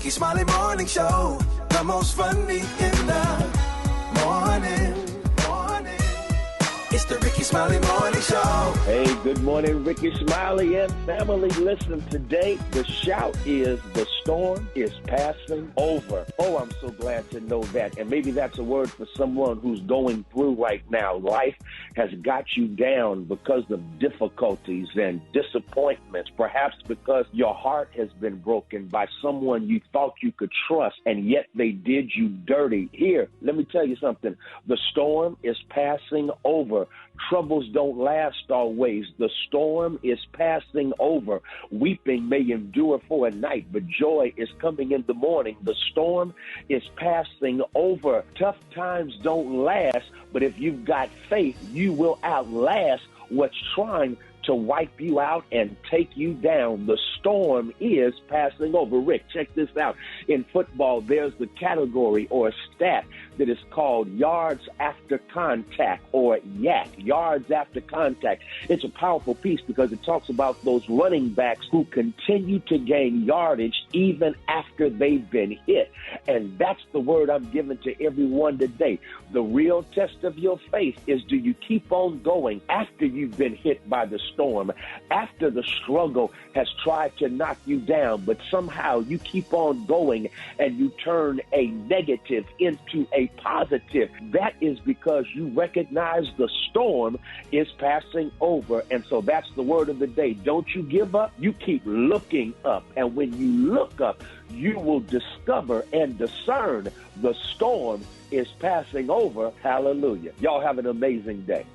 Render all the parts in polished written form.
Rickey Smiley Morning Show, the most funny in the morning. It's the Rickey Smiley Morning Show. Hey, good morning, Rickey Smiley and family. Listen, today the shout is the storm is passing over. Oh, I'm so glad to know that. And maybe that's a word for someone who's going through right now. Life has got you down because of difficulties and disappointments, perhaps because your heart has been broken by someone you thought you could trust, and yet they did you dirty. Here, let me tell you something. The storm is passing over. Troubles don't last always. The storm is passing over. Weeping may endure for a night, but joy is coming in the morning. The storm is passing over. Tough times don't last, but if you've got faith, you will outlast what's trying to wipe you out and take you down. The storm is passing over. Rick, check this out. In football, there's the category or a stat that is called yards after contact, or YAC, yards after contact. It's a powerful piece because it talks about those running backs who continue to gain yardage even after they've been hit. And that's the word I'm giving to everyone today. The real test of your faith is, do you keep on going after you've been hit by the storm, after the struggle has tried to knock you down, but somehow you keep on going and you turn a negative into a positive? That is because you recognize the storm is passing over. And so that's the word of the day. Don't you give up. You keep looking up. And when you look up, you will discover and discern the storm is passing over. Hallelujah. Y'all have an amazing day.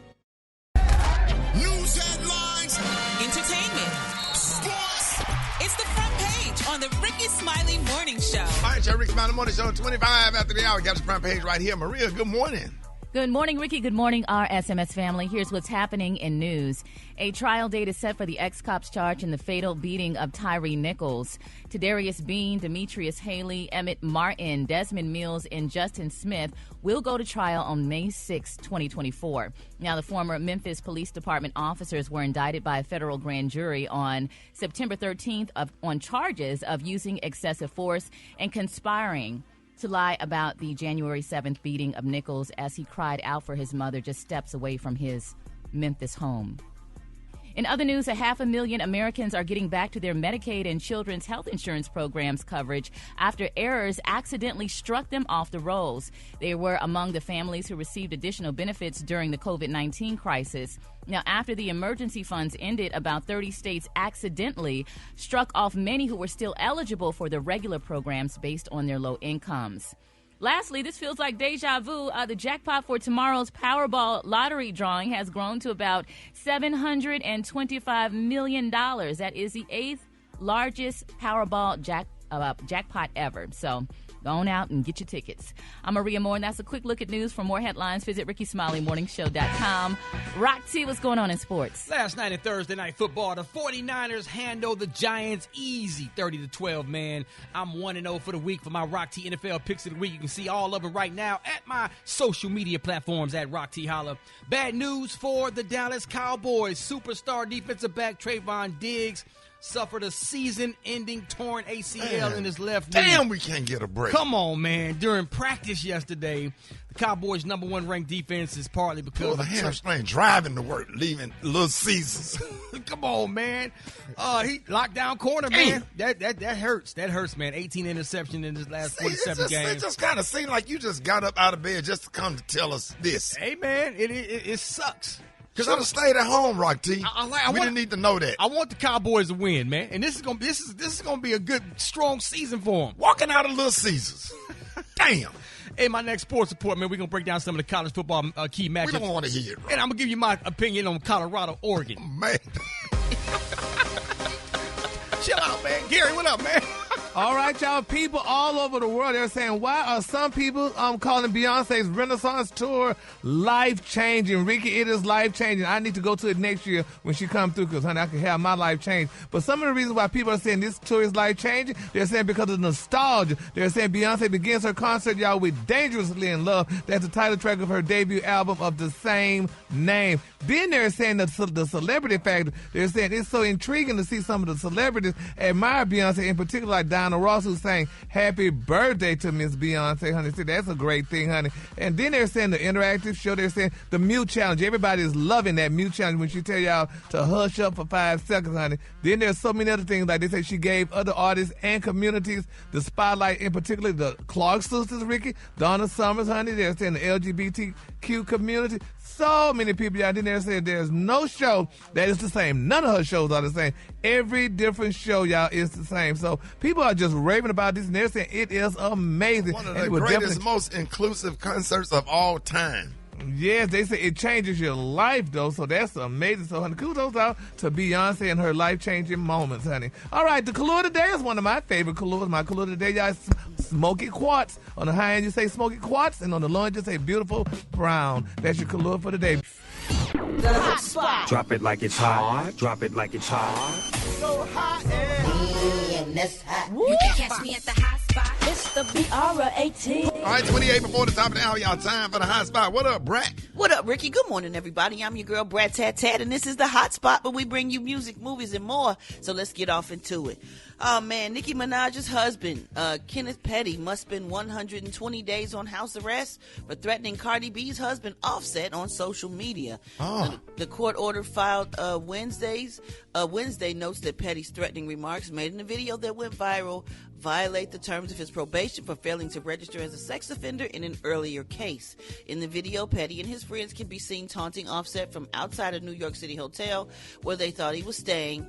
News headlines, entertainment, sports. It's the front page on the Rickey Smiley Morning Show. All right, y'all, Rickey Smiley Morning Show, 25 after the hour. Got the front page right here. Maria, good morning. Good morning, Ricky. Good morning, our SMS family. Here's what's happening in news. A trial date is set for the ex-cops charged in the fatal beating of Tyree Nichols. Tadarius Bean, Demetrius Haley, Emmett Martin, Desmond Mills, and Justin Smith will go to trial on May 6, 2024. Now, the former Memphis Police Department officers were indicted by a federal grand jury on September 13th on charges of using excessive force and conspiring to lie about the January 7th beating of Nichols as he cried out for his mother just steps away from his Memphis home. In other news, 500,000 Americans are getting back to their Medicaid and children's health insurance programs coverage after errors accidentally struck them off the rolls. They were among the families who received additional benefits during the COVID-19 crisis. Now, after the emergency funds ended, about 30 states accidentally struck off many who were still eligible for the regular programs based on their low incomes. Lastly, this feels like deja vu. The jackpot for tomorrow's Powerball lottery drawing has grown to about $725 million. That is the 8th largest Powerball jackpot ever. So go on out and get your tickets. I'm Maria Moore, and that's a quick look at news. For more headlines, visit RickeySmileyMorningShow.com. Rock T, what's going on in sports? Last night in Thursday Night Football, the 49ers handled the Giants easy, 30-12, man. I'm 1-0 for the week for my Rock T NFL picks of the week. You can see all of it right now at my social media platforms at Rock T Holla. Bad news for the Dallas Cowboys. Superstar defensive back Trayvon Diggs suffered a season-ending torn ACL in his left knee. Damn, we can't get a break. Come on, man. During practice yesterday, the Cowboys' number one ranked defense is partly because the hamstring driving to work, leaving Little Caesars. Come on, man. He locked down corner, man. That hurts. That hurts, man. 18 interceptions in his last 47 games. It just kind of seemed like you just got up out of bed just to come to tell us this. Hey, man, it sucks. Because I stayed at home, Rock T. We didn't need to know that. I want the Cowboys to win, man, and this is gonna be a good, strong season for them. Walking out of Little Caesars. Damn. Hey, my next sports report, man, we're gonna break down some of the college football key matchups. We don't want to hear it, bro. And I'm gonna give you my opinion on Colorado, Oregon. Oh, man. Chill out, man. Gary, what up, man? All right, y'all. People all over the world, they're saying, why are some people calling Beyonce's Renaissance tour life-changing? Ricky, it is life-changing. I need to go to it next year when she comes through because, honey, I can have my life changed. But some of the reasons why people are saying this tour is life-changing, they're saying because of nostalgia. They're saying Beyonce begins her concert, y'all, with Dangerously in Love. That's the title track of her debut album of the same name. Then they're saying the celebrity factor. They're saying it's so intriguing to see some of the celebrities admire Beyonce, in particular like Donna Ross, who's saying happy birthday to Miss Beyonce, honey. See, that's a great thing, honey. And then they're saying the interactive show, they're saying the mute challenge. Everybody is loving that mute challenge when she tell y'all to hush up for 5 seconds, honey. Then there's so many other things, like they say she gave other artists and communities the spotlight, in particular the Clark sisters, Ricky, Donna Summers, honey. They're saying the LGBTQ community. So many people out there saying there's no show that is the same. None of her shows are the same. Every different show, y'all, is the same. So people are just raving about this, and they're saying it is amazing. One of the greatest, most inclusive concerts of all time. Yes, they say it changes your life, though, so that's amazing. So, honey, kudos out to Beyonce and her life-changing moments, honey. All right, the color today is one of my favorite colors. My color today, y'all, is smoky quartz. On the high end, you say smoky quartz, and on the low end, you say beautiful brown. That's your color for today. The hot spot. Drop it like it's hot. Drop it like it's hot. So hot and that's hot. You can catch me at the hot spot. It's the BR18. All right, 28 before the top of the hour, y'all. Time for the hot spot. What up, Brat? What up, Ricky? Good morning, everybody. I'm your girl, Brat Tat Tat, and this is the hot spot where we bring you music, movies, and more. So let's get off into it. Oh, man, Nicki Minaj's husband, Kenneth Petty, must spend 120 days on house arrest for threatening Cardi B's husband, Offset, on social media. The court order filed Wednesday notes that Petty's threatening remarks made in a video that went viral violate the terms of his probation for failing to register as a sex offender in an earlier case. In the video, Petty and his friends can be seen taunting Offset from outside a New York City hotel where they thought he was staying.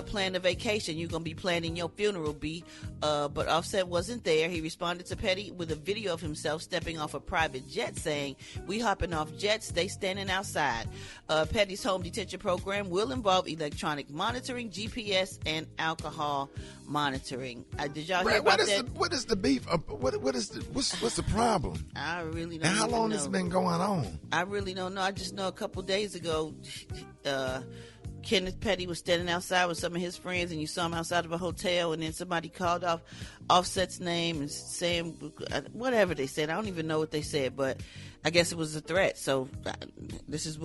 Plan a vacation. You're going to be planning your funeral, B. But Offset wasn't there. He responded to Petty with a video of himself stepping off a private jet saying, "We hopping off jets, they standing outside." Petty's home detention program will involve electronic monitoring, GPS, and alcohol monitoring. Did y'all hear about that? What is the beef? What's the problem? I really don't know. And how long has it been going on? I really don't know. I just know a couple days ago, Kenneth Petty was standing outside with some of his friends, and you saw him outside of a hotel, and then somebody called off Offset's name and saying whatever they said. I don't even know what they said, but I guess it was a threat. So this is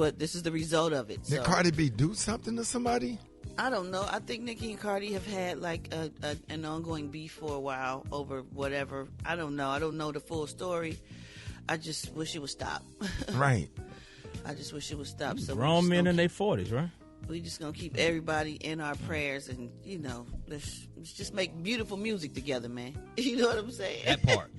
the result of it. Did Cardi B do something to somebody? I don't know. I think Nicki and Cardi have had like an ongoing beef for a while over whatever. I don't know. I don't know the full story. I just wish it would stop. Right. I just wish it would stop. So grown men in their 40s, right? We just gonna keep everybody in our prayers, and let's just make beautiful music together, man. You know what I'm saying? That part.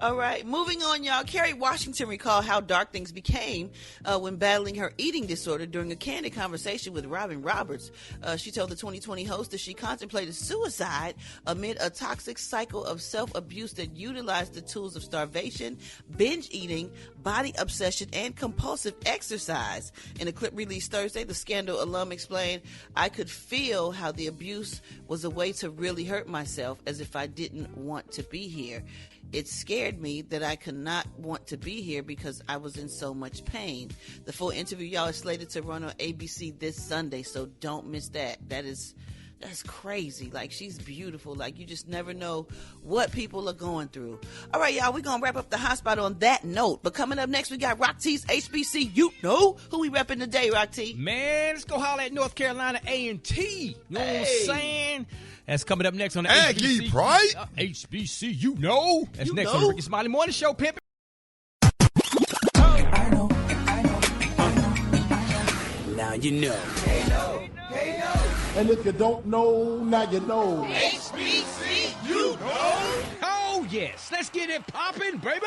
All right, moving on, y'all. Kerry Washington recalled how dark things became when battling her eating disorder during a candid conversation with Robin Roberts. She told the 2020 host that she contemplated suicide amid a toxic cycle of self-abuse that utilized the tools of starvation, binge eating, body obsession, and compulsive exercise. In a clip released Thursday, the Scandal alum explained, "I could feel how the abuse was a way to really hurt myself, as if I didn't want to be here. It scared me that I could not want to be here because I was in so much pain." The full interview, y'all, is slated to run on ABC this Sunday, so don't miss that. That's crazy. Like, she's beautiful. Like, you just never know what people are going through. All right, y'all, we're going to wrap up the hot spot on that note. But coming up next, we got Rock T's HBC. You know who we repping today, Rock T? Man, let's go holler at North Carolina A&T. You know what I'm saying? That's coming up next on the Aggie HBC. Pride? HBC, you know. That's next on the Rickey Smiley Morning Show, pimp. I know. Now you know. And if you don't know, now you know. HBC, you know. Oh, yes. Let's get it popping, baby.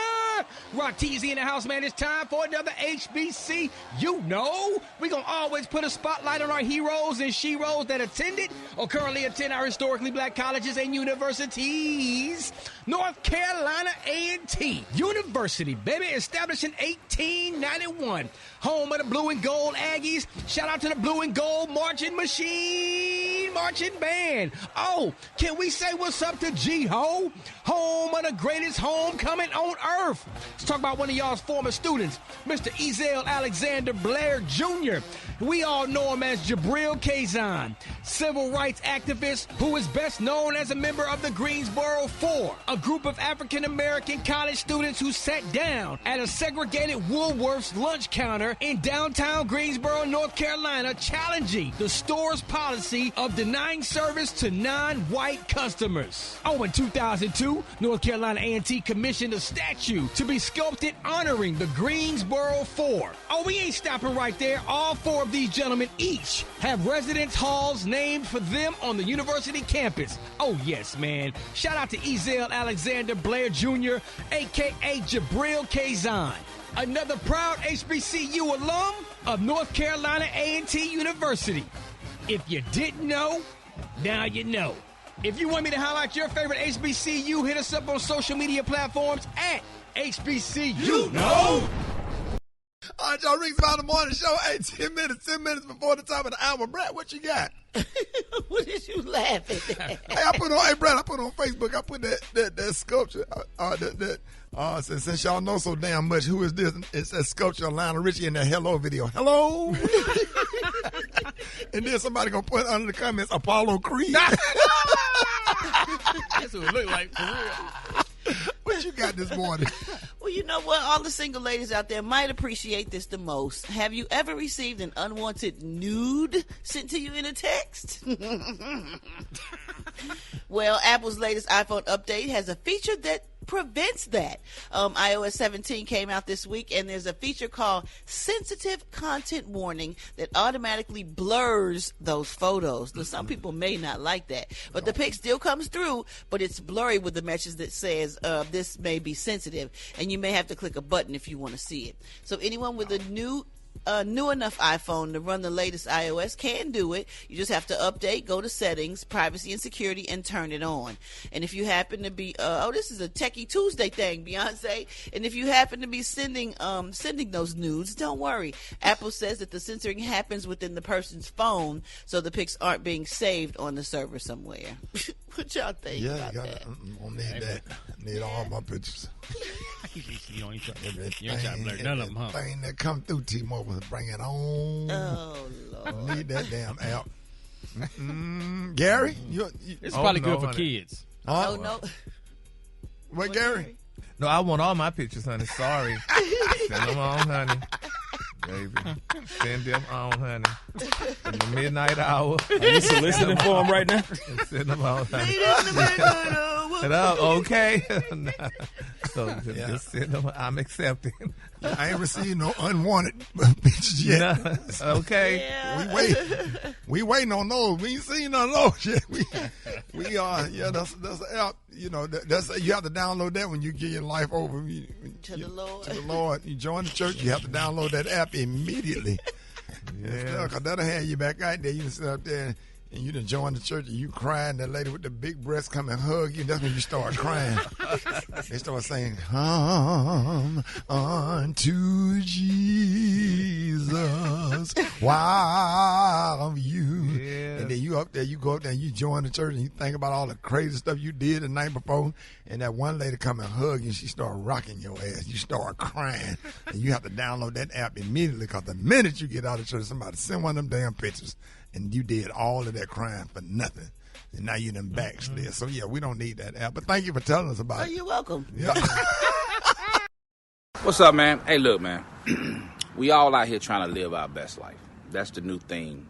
Rock T's in the house, man. It's time for another HBC. You know. We're going to always put a spotlight on our heroes and sheroes that attended or currently attend our historically black colleges and universities. North Carolina A&T University, baby, established in 1891. Home of the blue and gold Aggies. Shout out to the blue and gold marching machine. marching band. Oh, can we say what's up to G-Ho? Home of the greatest homecoming on earth. Let's talk about one of y'all's former students, Mr. Ezel Alexander Blair Jr. We all know him as Jabril Kazan, civil rights activist who is best known as a member of the Greensboro Four, a group of African-American college students who sat down at a segregated Woolworth's lunch counter in downtown Greensboro, North Carolina, challenging the store's policy of denying service to non-white customers. Oh, in 2002, North Carolina A&T commissioned a statue to be sculpted honoring the Greensboro Four. Oh, we ain't stopping right there. All four of these gentlemen each have residence halls named for them on the university campus. Oh, yes, man. Shout out to Ezel Alexander Blair Jr., a.k.a. Jabril Kazan, another proud HBCU alum of North Carolina A&T University. If you didn't know, now you know. If you want me to highlight your favorite HBCU, hit us up on social media platforms at HBCU. Know. All right, y'all, Rickey Smiley Morning Show. Hey, 10 minutes before the top of the hour. Brad, what you got? What is you laughing at? Hey, Brad, I put on Facebook, I put that sculpture, since y'all know so damn much, who is this? It's that sculpture of Lionel Richie in that Hello video. Hello? And then somebody gonna put under the comments, Apollo Creed. That's what it look like, for real. What you got this morning? Well, you know what? All the single ladies out there might appreciate this the most. Have you ever received an unwanted nude sent to you in a text? Well, Apple's latest iPhone update has a feature that prevents that. iOS 17 came out this week, and there's a feature called Sensitive Content Warning that automatically blurs those photos. Now, some people may not like that, but the pic still comes through, but it's blurry with the message that says this may be sensitive, and you may have to click a button if you want to see it. So anyone with a new enough iPhone to run the latest iOS can do it. You just have to update, go to settings, privacy and security, and turn it on. And if you happen to be, this is a Techie Tuesday thing, Beyonce. And if you happen to be sending those nudes, don't worry. Apple says that the censoring happens within the person's phone, so the pics aren't being saved on the server somewhere. What y'all think about that? I don't need that. I need all my pictures. You ain't trying to blur none of them, huh? Everything that come through T-Mobile, bring it on. Oh, Lord. I need that damn app. Gary? It's probably good for kids. Oh, no. What, Gary? No, I want all my pictures, honey. Sorry. Send them on, honey. Baby. Send them on, honey. In the midnight hour. Are you soliciting for them right now? Send them on, honey. Okay. So just send them. I'm accepting. I ain't received no unwanted pictures yet. No. Okay. Yeah. We waiting on those. We ain't seen none of those yet. We are. Yeah, that's an app. You know, you have to download that when you give your life over To the Lord. To the Lord. You join the church, you have to download that app immediately. Yeah, because that'll have you back out there. You can sit up there and you done join the church and you crying. That lady with the big breasts come and hug you. That's when you start crying. They start saying, "Come unto Jesus, while you." Yeah. And then you go up there, and you join the church and you think about all the crazy stuff you did the night before. And that one lady come and hug you and she start rocking your ass. You start crying. And you have to download that app immediately, because the minute you get out of church, somebody send one of them damn pictures. And you did all of that crying for nothing. And now you done backslid. So, yeah, we don't need that app. But thank you for telling us about it. You're welcome. Yeah. What's up, man? Hey, look, man. We all out here trying to live our best life. That's the new thing,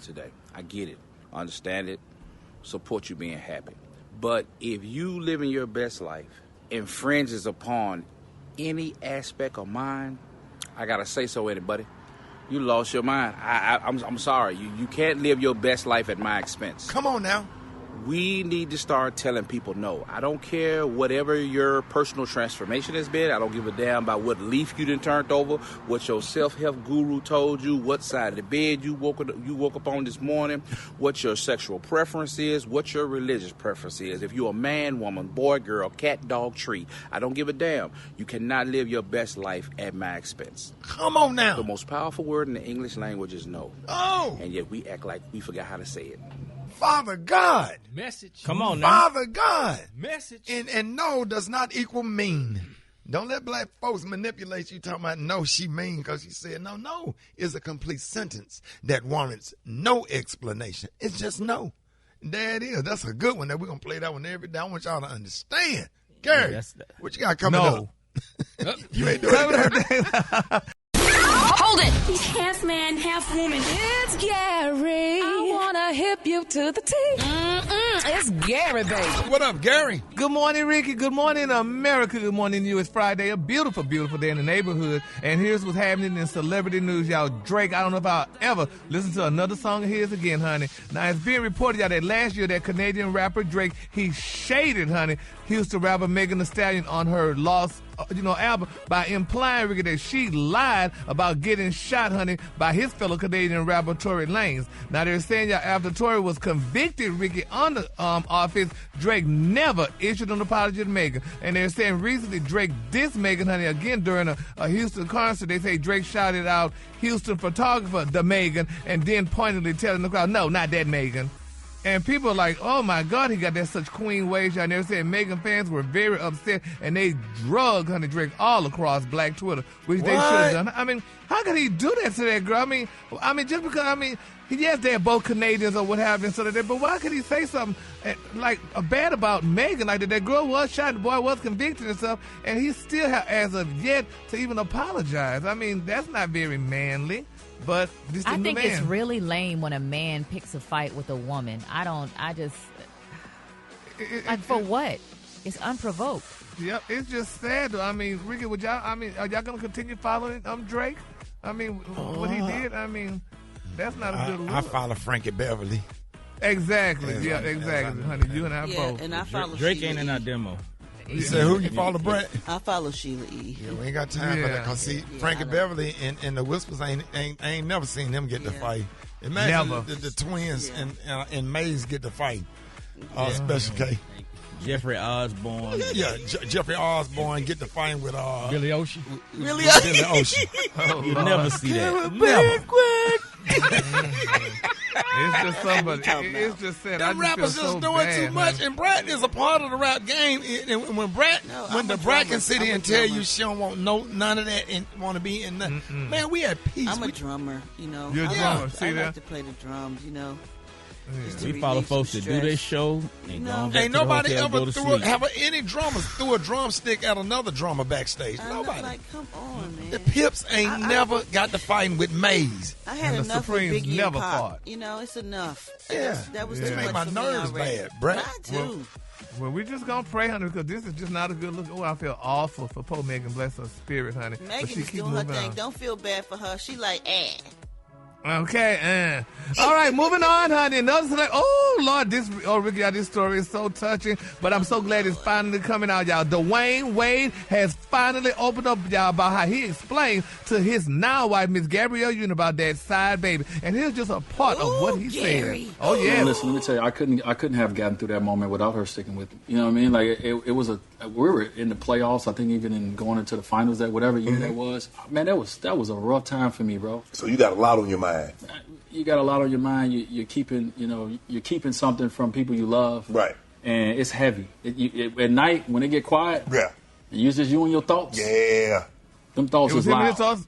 today. I get it. I understand it. Support you being happy. But if you living your best life infringes upon any aspect of mine, I got to say so, anybody. You lost your mind. I'm sorry. You can't live your best life at my expense. Come on now. We need to start telling people no. I don't care whatever your personal transformation has been. I don't give a damn about what leaf you done turned over, what your self-help guru told you, what side of the bed you woke up on this morning, what your sexual preference is, what your religious preference is. If you're a man, woman, boy, girl, cat, dog, tree, I don't give a damn. You cannot live your best life at my expense. Come on now. The most powerful word in the English language is no. Oh. And yet we act like we forgot how to say it. Father God. Message. Come on now. Father God. Message. And no does not equal mean. Don't let black folks manipulate you talking about no, she mean because she said no. No is a complete sentence that warrants no explanation. It's just no. There it is. That's a good one. That we're going to play that one every day. I want y'all to understand. Gary, what you got coming up? You ain't doing it. Hold it! He's half man, half woman. It's Gary. I wanna hip you to the teeth. It's Gary, baby. What up, Gary? Good morning, Ricky. Good morning, America. Good morning to you. It's Friday. A beautiful, beautiful day in the neighborhood. And here's what's happening in celebrity news, y'all. Drake, I don't know if I'll ever listen to another song of his again, honey. Now, it's being reported, y'all, that last year that Canadian rapper Drake, he shaded, honey, Houston rapper Megan Thee Stallion on her Lost album by implying, Ricky, that she lied about getting shot, honey, by his fellow Canadian rapper Tory Lanez. Now they're saying, y'all, after Tory was convicted, Ricky, on the offense, Drake never issued an apology to Megan. And they're saying recently Drake dissed Megan, honey, again during a Houston concert. They say Drake shouted out Houston photographer, the Megan, and then pointedly telling the crowd, no, not that Megan. And people are like, oh, my God, he got that such queen ways. And they're saying Megan fans were very upset, and they drugged Honey Drake all across Black Twitter, which they should have done. I mean, how could he do that to that girl? I mean, just because, yes, they're both Canadians or what have you, but why could he say something like bad about Megan? Like that girl was shot, the boy was convicted and stuff, and he still as of yet to even apologize. I mean, that's not very manly. But this I think it's really lame when a man picks a fight with a woman. For what? It's unprovoked. Yep, it's just sad. I mean, Ricky, are y'all gonna continue following Drake? I mean, what he did. I mean, that's not a good look. I follow Frankie Beverly. Exactly. Yeah, exactly, honey. You and I both. And I follow Drake Sheila ain't in our demo. You say who you follow, Brett? I follow Sheila E. Yeah, we ain't got time for that. Cause see, Frankie Beverly and the Whispers I ain't never seen them get the fight. Imagine the twins and Maze get the fight. Special K. Jeffrey Osborne. Yeah, Jeffrey Osborne get the fight with Billy Ocean. Billy Ocean. You never see that. Never. It's just somebody. It's just sad. Them rappers just doing too much, and Brat is a part of the rap game. And when the Brat can sit here and tell you she don't want none of that and want to be in nothing, man, we at peace. I'm a drummer, you know. You're a drummer. See I that? like to play the drums, you know. We follow folks that do their show. Ain't nobody ever have any drummers threw a drumstick at another drummer backstage. Nobody. Like, come on, man. The Pips ain't never got to fighting with Maze. I had and enough the with Supremes Biggie never and Pop. fought. You know, it's enough. Yeah, that was too much my for nerves me already. bad, Brett. Mine too. Well, we just gonna pray, honey, because this is just not a good look. Oh, I feel awful for poor Megan. Bless her spirit, honey. Megan's doing her thing. Don't feel bad for her. She like, Okay, all right, moving on, honey. Another select. Oh Lord, Ricky, y'all, this story is so touching. But I'm so glad it's finally coming out, y'all. Dwayne Wade has finally opened up, y'all, about how he explained to his now wife, Miss Gabrielle Union, about that side baby. And here's just a part of what he said. Oh yeah. Listen, let me tell you, I couldn't have gotten through that moment without her sticking with me. You know what I mean? Like it was we were in the playoffs. I think even in going into the finals, that whatever year that was. Man, that was a rough time for me, bro. So you got a lot on your mind. You got a lot on your mind. You're keeping something from people you love. Right. And it's heavy. At night, when it get quiet, it's just you and your thoughts. Yeah. Them thoughts was loud.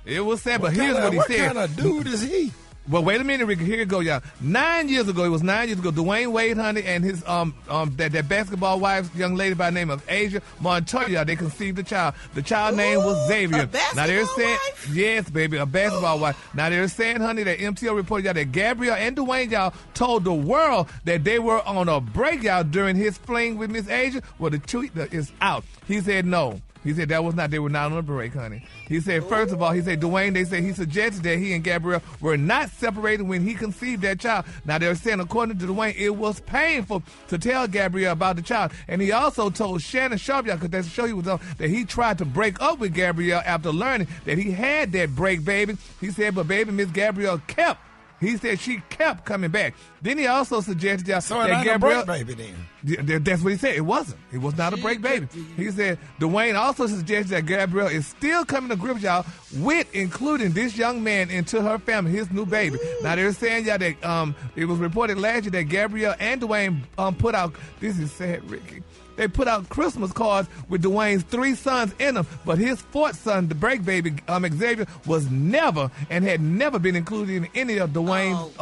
It was sad, but here's what he said. What kind of dude is he? Well, wait a minute, Ricky. Here you go, y'all. 9 years ago, Dwayne Wade, honey, and his that basketball wife, young lady by the name of Asia Montoya, they conceived a child. The child name was Xavier. Now they're saying, yes, baby, a basketball wife. Now they're saying, honey, that MTL reported, y'all, that Gabrielle and Dwayne, y'all, told the world that they were on a break, y'all, during his fling with Miss Asia. Well, the truth is out. He said no. He said they were not on a break, honey. He said, first of all, Dwayne, they said he suggested that he and Gabrielle were not separated when he conceived that child. Now, they're saying, according to Dwayne, it was painful to tell Gabrielle about the child. And he also told Shannon Sharp, y'all, because that's the show he was on, that he tried to break up with Gabrielle after learning that he had that break baby. He said, but baby, Miss Gabrielle kept. He said she kept coming back. Then he also suggested that Gabrielle, a break baby then. That's what he said. It wasn't. It was not a break baby. He said Dwayne also suggested that Gabrielle is still coming to grips, y'all, with including this young man into her family, his new baby. Now they're saying that it was reported last year that Gabrielle and Dwayne put out. This is sad, Ricky. They put out Christmas cards with Dwayne's 3 sons in them, but his 4th son, the break baby, Xavier, was never and had never been included in any of Dwayne's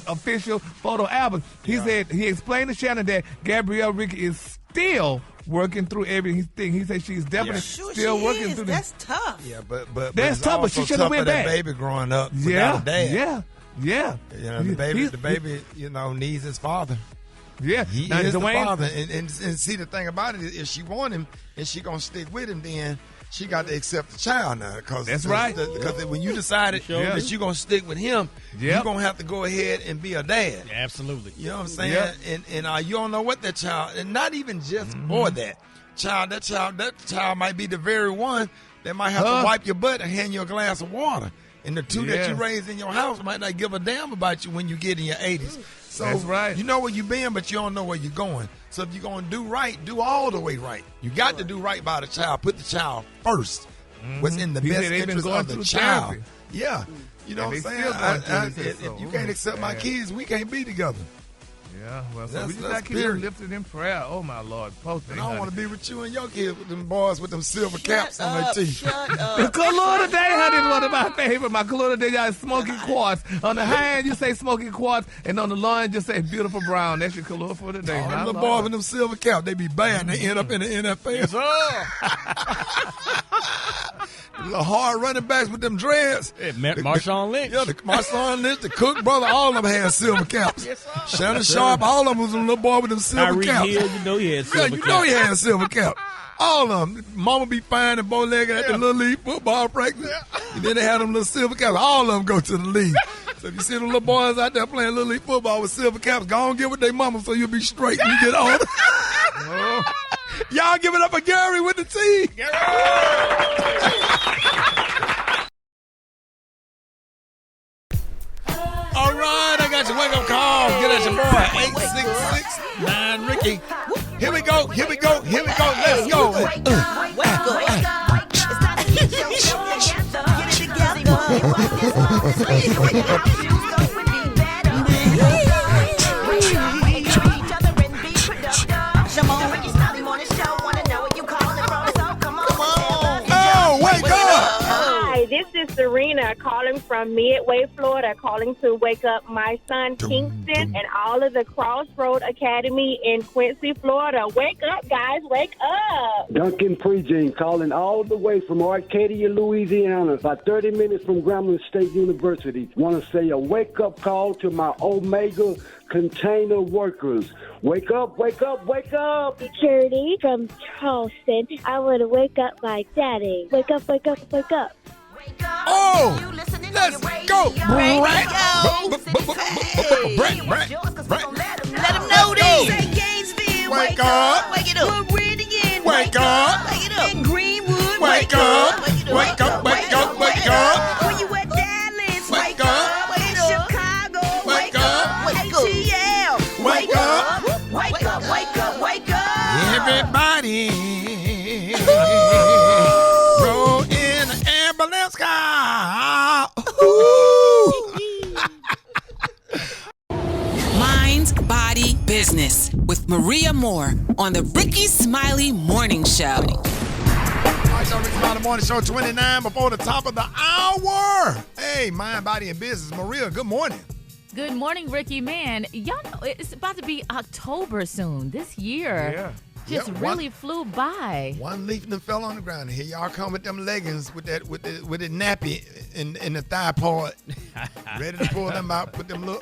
official photo albums. He said he explained to Shannon that Gabrielle Rickey is still working through everything. He said she's definitely still working through this. That's tough. Yeah, but that's tough. But she should have went back. That baby growing up without a dad. Yeah. You know, the baby, needs his father. Yeah, he now, is Dwayne, the father, and see the thing about it is, if she want him and she gonna stick with him, then she got to accept the child now. That's right. Because when you decided that you gonna stick with him, you're gonna have to go ahead and be a dad. Yeah, absolutely. You know what I'm saying? And you don't know what that child, and not even just for that child. That child might be the very one that might have to wipe your butt and hand you a glass of water. And the two that you raised in your house might not give a damn about you when you get in your 80s. So that's right. You know where you've been, but you don't know where you're going. So if you're going to do right, do all the way right. You got to do right by the child. Put the child first. What's in the best interest of the child. Therapy. Yeah. You know what I'm saying? If you can't accept my kids, we can't be together. Yeah, well, so we just got to keep them lifted in prayer. Oh, my Lord. And I don't want to be with you and your kids with them boys with them silver caps on their teeth. The color today, honey, is one of my favorite. My color today, y'all, is smoky quartz. On the high end, you say smoky quartz, and on the low end, just say beautiful brown. That's your color for today. All them little boys with them silver caps, they be bad. They end up in the NFL. Yes, sir. Little hard running backs with them dreads. Yeah, Marshawn Lynch. Yeah, Marshawn Lynch, the Cook brother, all of them had silver caps. Yes, sir. Shannon Sharp, all of them was a little boy with them silver caps. Hill, you know he had silver caps. You know he had a silver cap. All of them. Mama be fine and bow-legged at the little league football practice. And then they had them little silver caps. All of them go to the league. So if you see them little boys out there playing little league football with silver caps, go on get with their mama so you'll be straight when you get older. Y'all give it up for Gary with the T. All right, I got your wake-up call. Get at your boy, 8669 Ricky. Here we go. Let's go. Wake up. It's time to get your show together. Get it together. Come on, Rickey Smiley Morning Show. Wanna know what you calling from? So come on. Oh, wake up. Hi, this is Serena calling from Midway, Florida, calling to wake up my son Kingston and all of the Crossroad Academy in Quincy, Florida. Wake up, guys, wake up. Duncan Prejean calling all the way from Arcadia, Louisiana, about 30 minutes from Grambling State University. Want to say a wake-up call to my Omega container workers. Wake up, wake up, wake up. Security from Charleston. I want to wake up my daddy. Wake up, wake up, wake up. Oh, let's go. Let them know this. Wake up. Wake it up. Wake up. Wake it up. In Greenwood. Wake up. Wake up, wake up, wake up. When you at Dallas. Wake up. In Chicago. Wake up. ATL. Wake up. Wake up, wake up, wake up. Everybody roll in an ambulance car. Mind, body, business with Maria Moore on the Rickey Smiley Morning Show. All right, so Rickey Smiley Morning Show 29 before the top of the hour. Hey, mind, body, and business. Maria, good morning. Good morning, Ricky. Man, y'all know it's about to be October soon. This year just really flew by. One leaf that fell on the ground. Here y'all come with them leggings with the nappy in the thigh part, ready to pull them out. Put them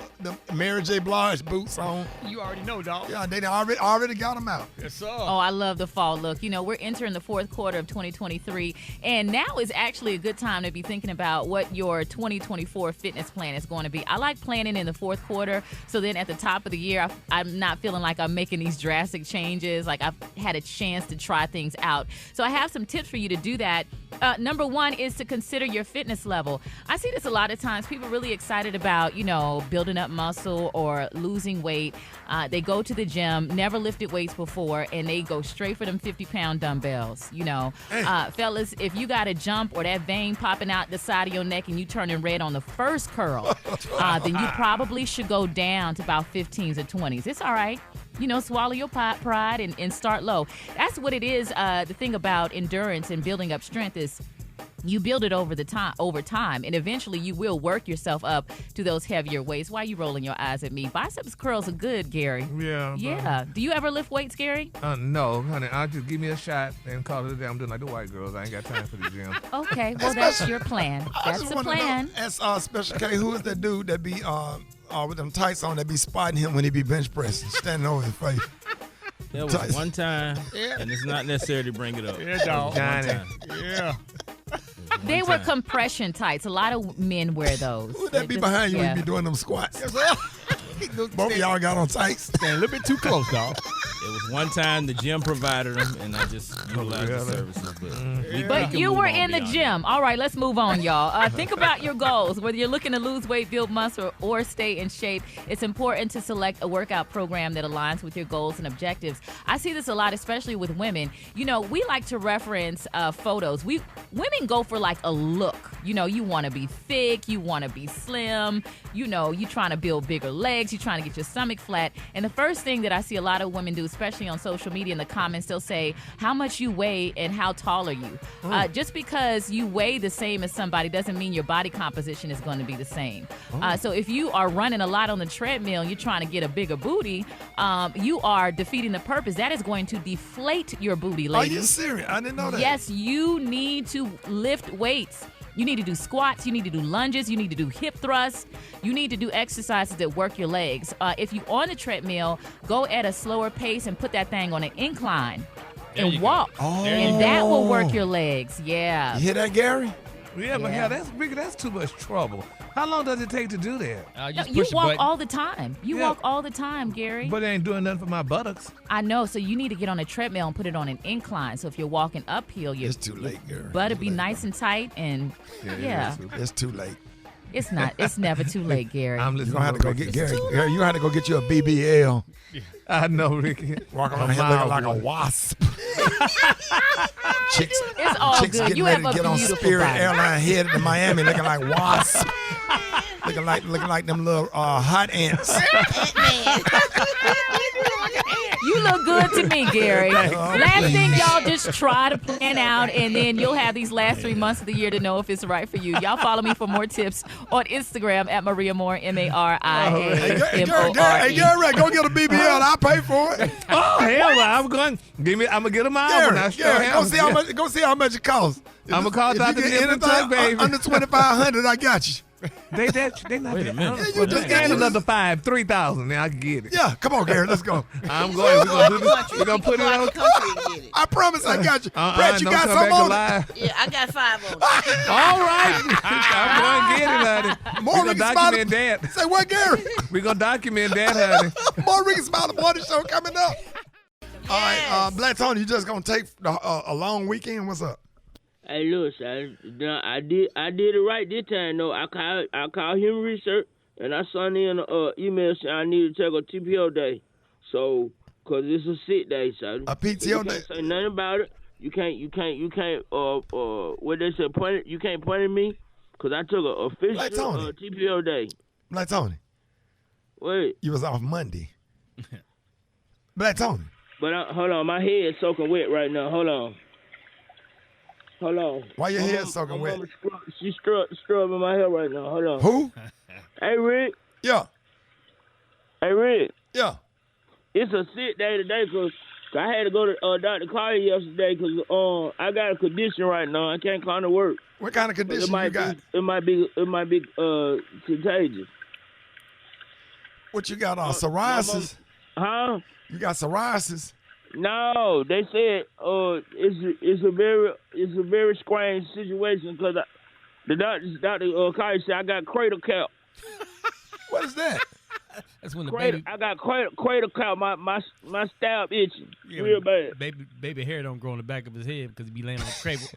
Mary J. Blige boots on. You already know, dog. Yeah, they already got them out. Yes, sir. Oh, I love the fall look. You know, we're entering the fourth quarter of 2023, and now is actually a good time to be thinking about what your 2024 fitness plan is going to be. I like planning in the fourth quarter, so then at the top of the year, I'm not feeling like I'm making these drastic changes. Like I've had a chance to try things out. So I have some tips for you to do that. Number one is to consider your fitness level. I see this a lot of times. People really excited about, building up muscle or losing weight. They go to the gym, never lifted weights before, and they go straight for them 50-pound dumbbells. Fellas, if you got a jump or that vein popping out the side of your neck and you turning red on the first curl, then you probably should go down to about 15s or 20s. It's all right. Swallow your pride and start low. That's what it is. The thing about endurance and building up strength is you build it over time, and eventually you will work yourself up to those heavier weights. Why are you rolling your eyes at me? Biceps curls are good, Gary. Yeah. Yeah. Do you ever lift weights, Gary? No, honey. I'll just give me a shot and call it a day. I'm doing like the white girls. I ain't got time for the gym. Okay. Well, that's your plan. That's the plan. As Special K, who is that dude that be with them tights on that be spotting him when he be bench pressing, standing over his face? There was one time, and it's not necessary to bring it up. Yeah, dog. Yeah. They were compression tights. A lot of men wear those. Who that be behind you when you be doing them squats? Both of y'all got on tights. Stand a little bit too close, dog. It was one time the gym provided them, and I just utilized the services. But you were in the gym. All right, let's move on, y'all. Think about your goals. Whether you're looking to lose weight, build muscle, or stay in shape, it's important to select a workout program that aligns with your goals and objectives. I see this a lot, especially with women. We like to reference photos. Women go for like a look. You want to be thick. You want to be slim. You trying to build bigger legs. You're trying to get your stomach flat. And the first thing that I see a lot of women do, especially on social media in the comments, they'll say, how much you weigh and how tall are you? Just because you weigh the same as somebody doesn't mean your body composition is going to be the same. So if you are running a lot on the treadmill and you're trying to get a bigger booty, you are defeating the purpose. That is going to deflate your booty, ladies. Are you serious? I didn't know that. Yes, you need to lift weights. You need to do squats. You need to do lunges. You need to do hip thrusts. You need to do exercises that work your legs. If you're on the treadmill, go at a slower pace and put that thing on an incline and walk. And that will work your legs. Yeah. You hear that, Gary? Yeah, but that's too much trouble. How long does it take to do that? You walk all the time. You walk all the time, Gary. But it ain't doing nothing for my buttocks. I know. So you need to get on a treadmill and put it on an incline. So if you're walking uphill, it's too late, Gary. Butt be nice and tight, and it's too late. It's not. It's never too late, Gary. You're gonna have to go get Gary. Gary, you have to go get you a BBL. I know, Ricky. Walk around here looking like a wasp. Chicks, it's all chicks good. getting You ready have to a get on beautiful Spirit body. Airline headed to Miami looking like wasp. looking like them little hot ants. You look good to me, Gary. Last thing, y'all just try to plan out, and then you'll have these last 3 months of the year to know if it's right for you. Y'all follow me for more tips on Instagram at Maria Moore, MariaMore. Hey, Gary, go get a BBL. I'll pay for it. Oh, hell, I'm gonna get a mile when I show him. Go see how much it costs. I'm gonna call Dr. Nip, baby. Under $2,500, I got you. They not Wait a minute. Well, just add another 3,000. Now I can get it. Yeah, come on, Gary, let's go. I'm going. We're gonna do this. We're gonna put it on. I promise I got you. Brett, you got some on it? Yeah, I got 5 on it. All right. I'm going to get it, honey. More We're going to document that. Say what, Gary? We're going to document that, honey. More Rickey Smiley Morning Show coming up. All right, Black Tony, you just going to take a long weekend? What's up? Hey, look, I did it right this time. No, I called him research, and I sent in an email saying I need to take a TPO day. So, cause it's a sick day, so a PTO day. You can't say nothing about it. You can't. What they say? You can't point at me, cause I took a official TPO day. Black Tony. Wait. You was off Monday. Black Tony. But hold on, my head's soaking wet right now. Hold on. Why your hair soaking wet? She's scrubbing my hair right now. Hold on. Who? Hey, Rick. Yeah. Hey, Rick. Yeah. It's a sick day today because I had to go to Dr. Carter yesterday because I got a condition right now. I can't come to work. What kind of condition you got? It might be contagious. What you got? Psoriasis? Huh? You got psoriasis? No, they said it's a very strange situation because the Dr. Carter said I got cradle cap. What is that? That's when the cradle, baby. I got cradle cow. My scalp itching real bad. Baby hair don't grow on the back of his head because he be laying on the cradle.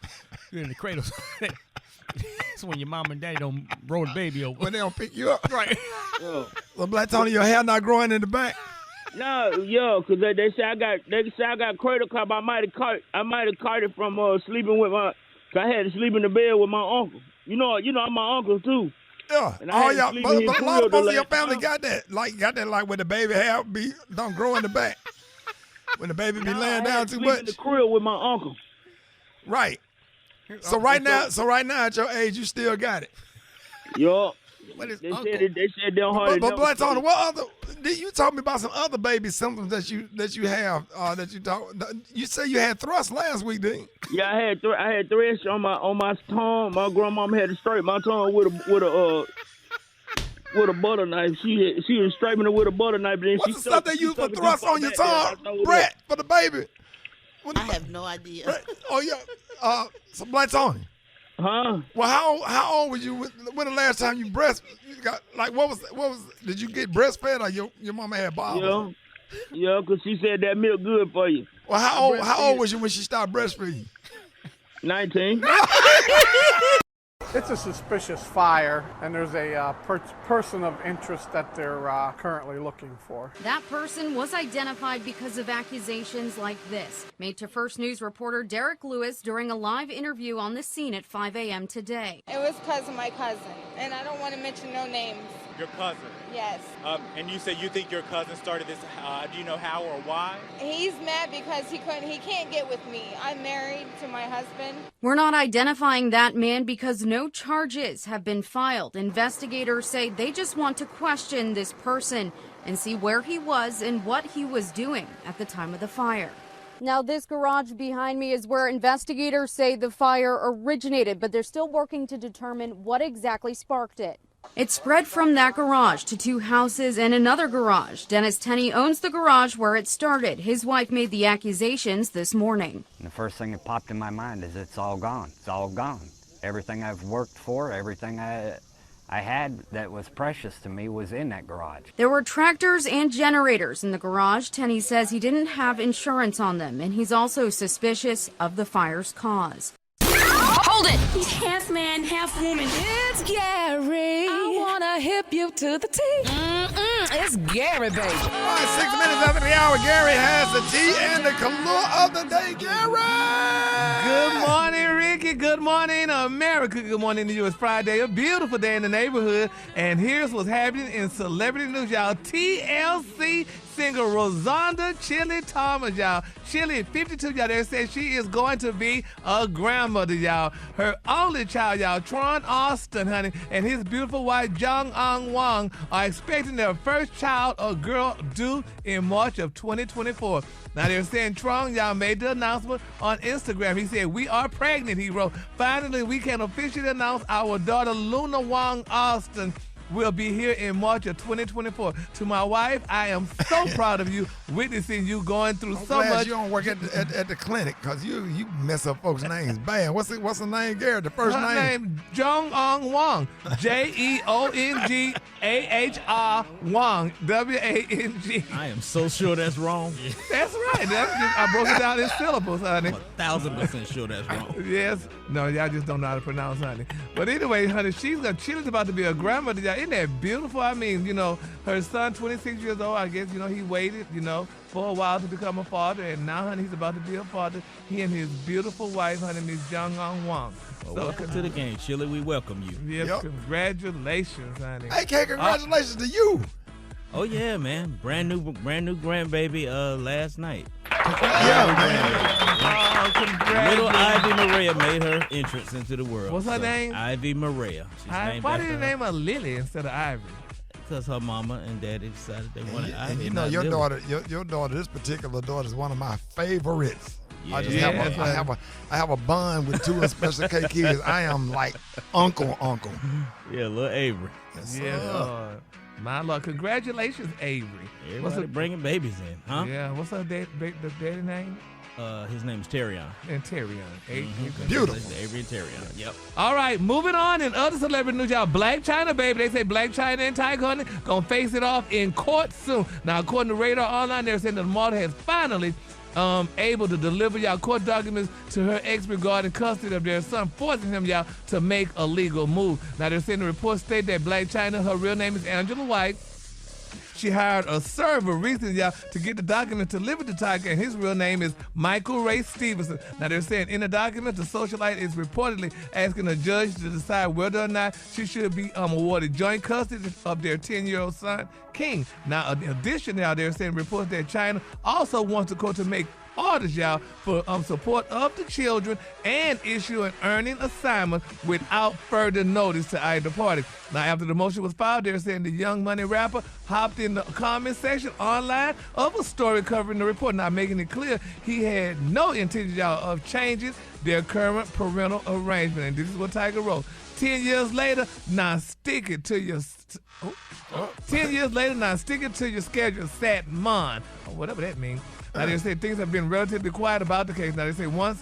You're in the cradle. That's when your mom and daddy don't roll the baby over. When they don't pick you up. Right. Yo. So Black Tony, your hair not growing in the back? No, because they say I got cradle cow. I might have caught it from sleeping with my. Cause I had to sleep in the bed with my uncle. You know, I'm my uncle too. Yeah. And I had to sleep in his But a lot of crib folks in your the family last got that like where the baby hair don't grow in the back. When the baby be laying down too much. In the crib with my uncle. Right. So right now at your age, you still got it. Yo. What is they said they don't hardly. But Black Tony, what other? You told me about some other baby symptoms that you have that you talk. You say you had thrusts last week, didn't you? Yeah, I had thrusts on my tongue. My grandmama had to straighten my tongue with a butter knife. She was straightening it with a butter knife. Then what's the stuff they use for thrusts on your tongue, Brett, for the baby? I have no idea. Brett, oh yeah, so Black Tony. Huh? Well, how old was you when the last time you got like what was did you get breastfed or your mama had bottles? Yeah, because she said that milk good for you. Well, how old was you when she started breastfeeding? 19. It's a suspicious fire, and there's a person of interest that they're currently looking for. That person was identified because of accusations like this, made to First News reporter Derek Lewis during a live interview on the scene at 5 a.m. today. It was because of my cousin, and I don't want to mention no names. Your cousin? Yes. And you said you think your cousin started this. Do you know how or why? He's mad because he can't get with me. I'm married to my husband. We're not identifying that man because no charges have been filed. Investigators say they just want to question this person and see where he was and what he was doing at the time of the fire. Now, this garage behind me is where investigators say the fire originated, but they're still working to determine what exactly sparked it. It spread from that garage to two houses and another garage. Dennis Tenney owns the garage where it started. His wife made the accusations this morning. And the first thing that popped in my mind is it's all gone. It's all gone. Everything I've worked for, everything I had that was precious to me was in that garage. There were tractors and generators in the garage. Tenney says he didn't have insurance on them, and he's also suspicious of the fire's cause. Hold it! He's half man, half woman. It's Gary. I wanna hip you to the T. It's Gary, baby. All right, 6 minutes after the hour, Gary has the tea and the color of the day. Gary! Good morning, Ricky. Good morning, America. Good morning to you. It's Friday, a beautiful day in the neighborhood. And here's what's happening in celebrity news, y'all. TLC singer Rosanda Chili Thomas, y'all. Chili, 52, y'all. They said she is going to be a grandmother, y'all. Her only child, y'all, Tron Austin, honey, and his beautiful wife, Jung Ang Wang, are expecting their first child, a girl, due in March of 2024. Now, they're saying Tron, y'all, made the announcement on Instagram. He said, "We are pregnant," he wrote. "Finally, we can officially announce our daughter, Luna Wang Austin, will be here in March of 2024. To my wife, I am so proud of you, witnessing you going through so much." You don't work at the clinic because you mess up folks' names bad. What's the name, Gary? The first Her name? Jung Ang Wang. JEONGAHR Wang. WANG. I am so sure that's wrong. That's right. I broke it down in syllables, honey. I'm 1,000% sure that's wrong. Yes. No, y'all just don't know how to pronounce, honey. But anyway, honey, Chili's about to be a grandmother, y'all. Isn't that beautiful? I mean, her son, 26 years old, I guess, he waited, for a while to become a father, and now, honey, he's about to be a father. He and his beautiful wife, honey, Miss Jung Ang Wang. Well, welcome to the game, Chili. We welcome you. Yes, yep. Congratulations, honey. Hey, Kay, congratulations to you. Oh yeah, man! Brand new grandbaby last night. Little Ivy Maria made her entrance into the world. What's her name? Ivy Maria. Why did you name her Lily instead of Ivy? Because her mama and daddy decided they wanted Ivy. And your daughter, this particular daughter is one of my favorites. Yeah. I have a bond with two of Special K kids. I am like uncle. Yeah, little Avery. Yes, yeah. My Lord. Congratulations, Avery. Everybody bringing babies in, huh? Yeah. What's her daddy name? His name's Terrion. And Terrion. Beautiful. Avery and Terrion. Yep. All right, moving on in other celebrity news, y'all. Black China, baby. They say Black China and Ty Honey gonna face it off in court soon. Now, according to Radar Online, they're saying that the mother has finally able to deliver y'all court documents to her ex regarding custody of their son, forcing him, y'all, to make a legal move. Now, they're saying the report state that Black China, her real name is Angela White. She hired a server recently, y'all, to get the document delivered to Tiger, and his real name is Michael Ray Stevenson. Now, they're saying in the document, the socialite is reportedly asking the judge to decide whether or not she should be awarded joint custody of their 10-year-old son, King. Now, in addition, now they're saying reports that China also wants the court to make orders, y'all, for support of the children and issue an earning assignment without further notice to either party. Now, after the motion was filed, they're saying the Young Money rapper hopped in the comment section online of a story covering the report, now making it clear he had no intention, y'all, of changing their current parental arrangement. And this is what Tiger wrote. 10 years later, now stick it to your... 10 years later, now stick it to your schedule, Sat Mon, or whatever that means. Now, they say things have been relatively quiet about the case. Now, they say one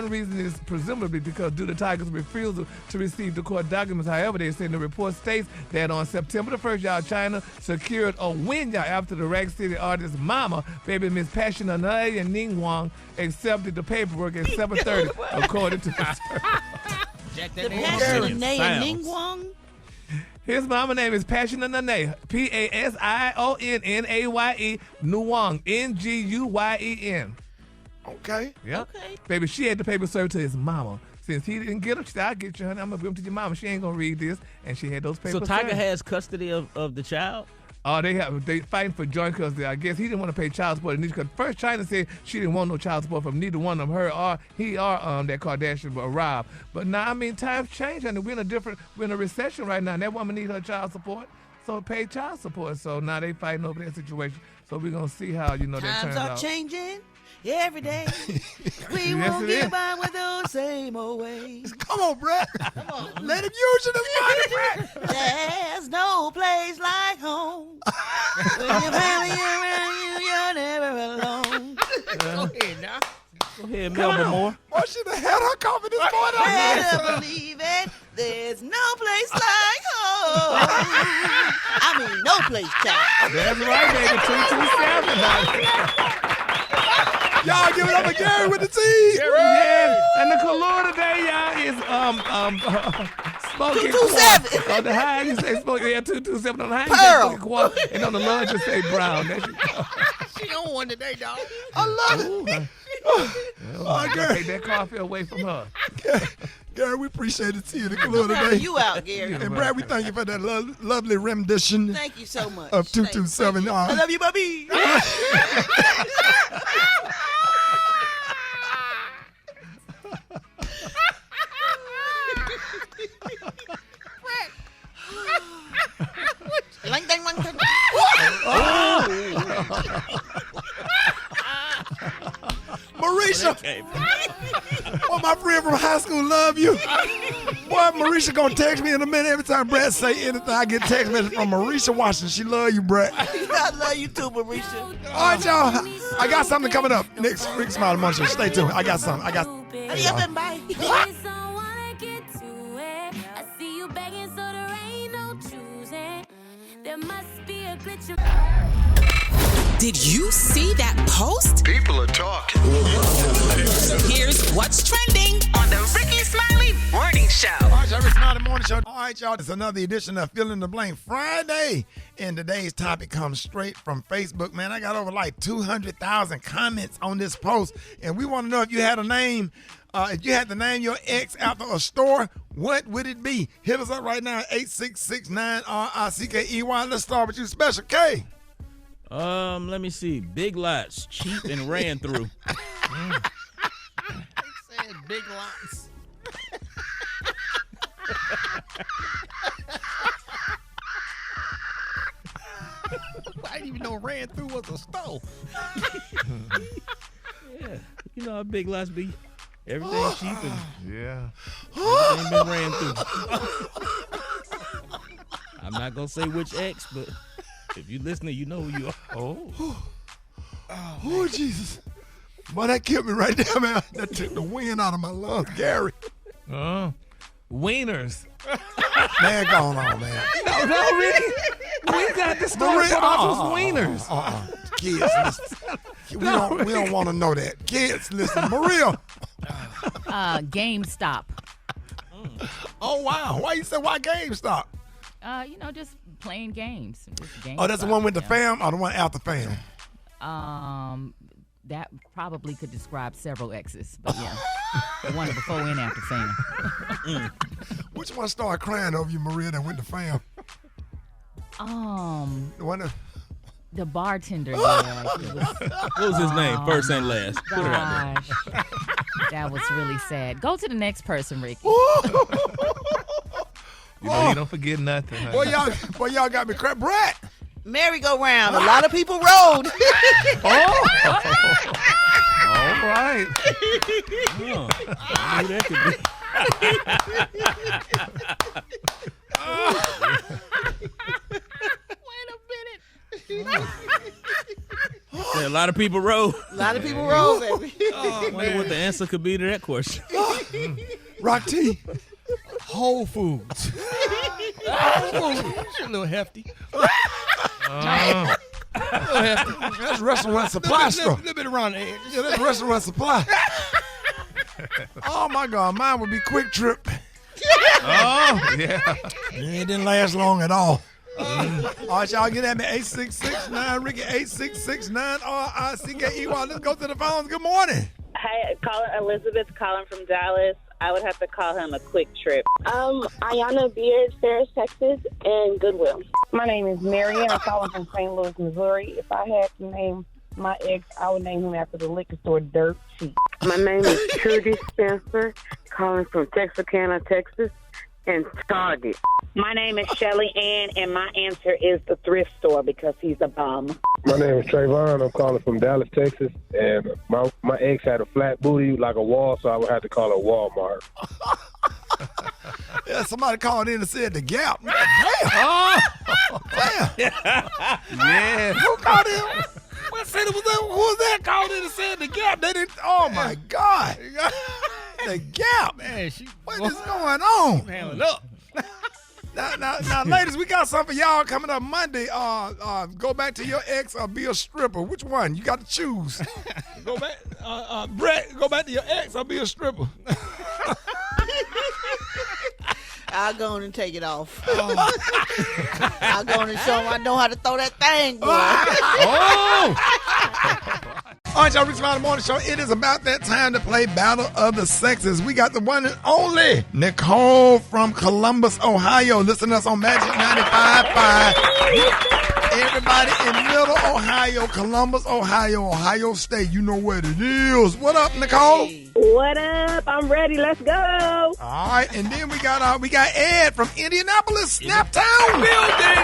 reason is presumably because due to Tiger's refusal to receive the court documents. However, they say the report states that on September the 1st, y'all, China secured a win, y'all, after the Rack City artist Mama, baby Miss Passion Anaya and Ning Wang accepted the paperwork at 7:30, according to the The Passion Anaya and Ning Wang? His mama name is Passion Nanaye, Pasionnaye, Nguyen, Nguyen. Okay. Yep. Okay. Baby, she had the paper served to his mama. Since he didn't get them, she said, I'll get you, honey. I'm going to give them to your mama. She ain't going to read this. And she had those papers So Tiger served. has custody of the child? Oh, they fighting for joint custody. I guess he didn't want to pay child support. Because first China said she didn't want no child support from neither one of them, her or he or that Kardashian or Rob. But now, I mean, times change, and we're in a recession right now, and that woman needs her child support, so pay child support. So now they fighting over that situation. So we're gonna see how that turns out. Times are changing every day. We won't get by with those same old ways. Come on, Brett. Come on. Let him use you this money, Brett. There's no place like home. When your family around you, you're never alone. Go ahead now. Go ahead, Melba Moore. Boy, she done had her coffee this morning. Better believe it. There's no place like home. I mean, no place, child. That's right, baby. 227. Y'all give it up to Gary with the T. Yeah. And the color today, y'all, is smoking 227. On the high, you say smoking. Yeah, 227 on the high. Pearl. Smoking quarter, and on the low, you say brown. There you go. She on one today, dog. I love it. Gary, take that coffee away from her. Gary, we appreciate the tea and the color today. You out, Gary. And Brad, we thank you for that lovely rendition. Thank you so much. Of 227. I love you, Bobby. Marisha, boy, my friend from high school love you. Boy, Marisha gonna text me in a minute. Every time Brad say anything, I get text message from Marisha Washington. She love you, Brad. I love you too, Marisha. All right, y'all. I got something coming up next Rickey Smiley Morning Show. Stay tuned. I got something. Hurry up and bye. Did you see that post? People are talking. Here's what's trending on the Rickey Smiley Morning Show. All right, y'all, Rickey Smiley Morning Show. All right, y'all, it's another edition of Fill in the Blank Friday. And today's topic comes straight from Facebook. Man, I got over like 200,000 comments on this post. And we want to know if you had a name. If you had to name your ex after a store, what would it be? Hit us up right now at 866-9-RICKEY. Let's start with you, Special K. Let me see. Big Lots, cheap and ran through. Said Big Lots. I didn't even know ran through was a store. Yeah, you know how Big Lots be. Everything cheap and yeah, everything been ran through. I'm not going to say which ex, but if you're listening, you know who you are. Oh, Jesus. Boy, that killed me right there, man. That took the wind out of my lungs, Gary. Wieners. Man, go on, man. No, really? We got this story put off as wieners. Kids, listen. We don't want to know that. Kids, listen. Maria. GameStop. Oh, wow. Why GameStop? Just playing games. Oh, that's the one with the fam or the one out the fam? That probably could describe several exes, but yeah. The one before and after fam. Which one started crying over you, Maria, that went to fam? The one that... The bartender, yeah. What was his name? First and last. Put it out there. That was really sad. Go to the next person, Ricky. You don't forget nothing. Boy, y'all got me crap. Brett. Merry-go-round. A lot of people rode. All right. I knew that could be. A lot of people rode. A lot of people rode, baby. I wonder what the answer could be to that question. Rock T. Whole Foods. A little hefty. That's restaurant supply store. A little bit around the edge. Yeah, that's restaurant supply. Oh, my God. Mine would be Quick Trip. Oh, yeah. It didn't last long at all. All right, y'all get at me. 8669 Ricky, 8669 RICKEY. Let's go to the phones. Good morning. Hey, Elizabeth calling from Dallas. I would have to call him a Quick Trip. Ayana Beard, Ferris, Texas, and Goodwill. My name is Marianne. I'm calling from St. Louis, Missouri. If I had to name my ex, I would name him after the liquor store Dirt Cheap. My name is Trudy Spencer, calling from Texarkana, Texas, and Target. My name is Shelly Ann, and my answer is the thrift store because he's a bum. My name is Trayvon. I'm calling from Dallas, Texas, and my ex had a flat booty like a wall, so I would have to call it Walmart. Yeah, somebody called in and said the Gap. Damn. Damn. Yeah. Who called in? What city was that? Who was that called in and said the Gap? They didn't. Oh my God. The Gap. Man, what is going on? Handle it up. Now, ladies, we got something for y'all coming up Monday. Go back to your ex or be a stripper. Which one? You got to choose. Go back, Brett. Go back to your ex or be a stripper. I'll go on and take it off. I'll go on and show him I know how to throw that thing, boy. All right, y'all, Rickey Smiley Morning Show. It is about that time to play Battle of the Sexes. We got the one and only Nicole from Columbus, Ohio. Listen to us on Magic 95.5. Everybody in Middle Ohio, Columbus, Ohio State. You know what it is. What up, Nicole? What up? I'm ready. Let's go. All right, and then we got Ed from Indianapolis, Snaptown building.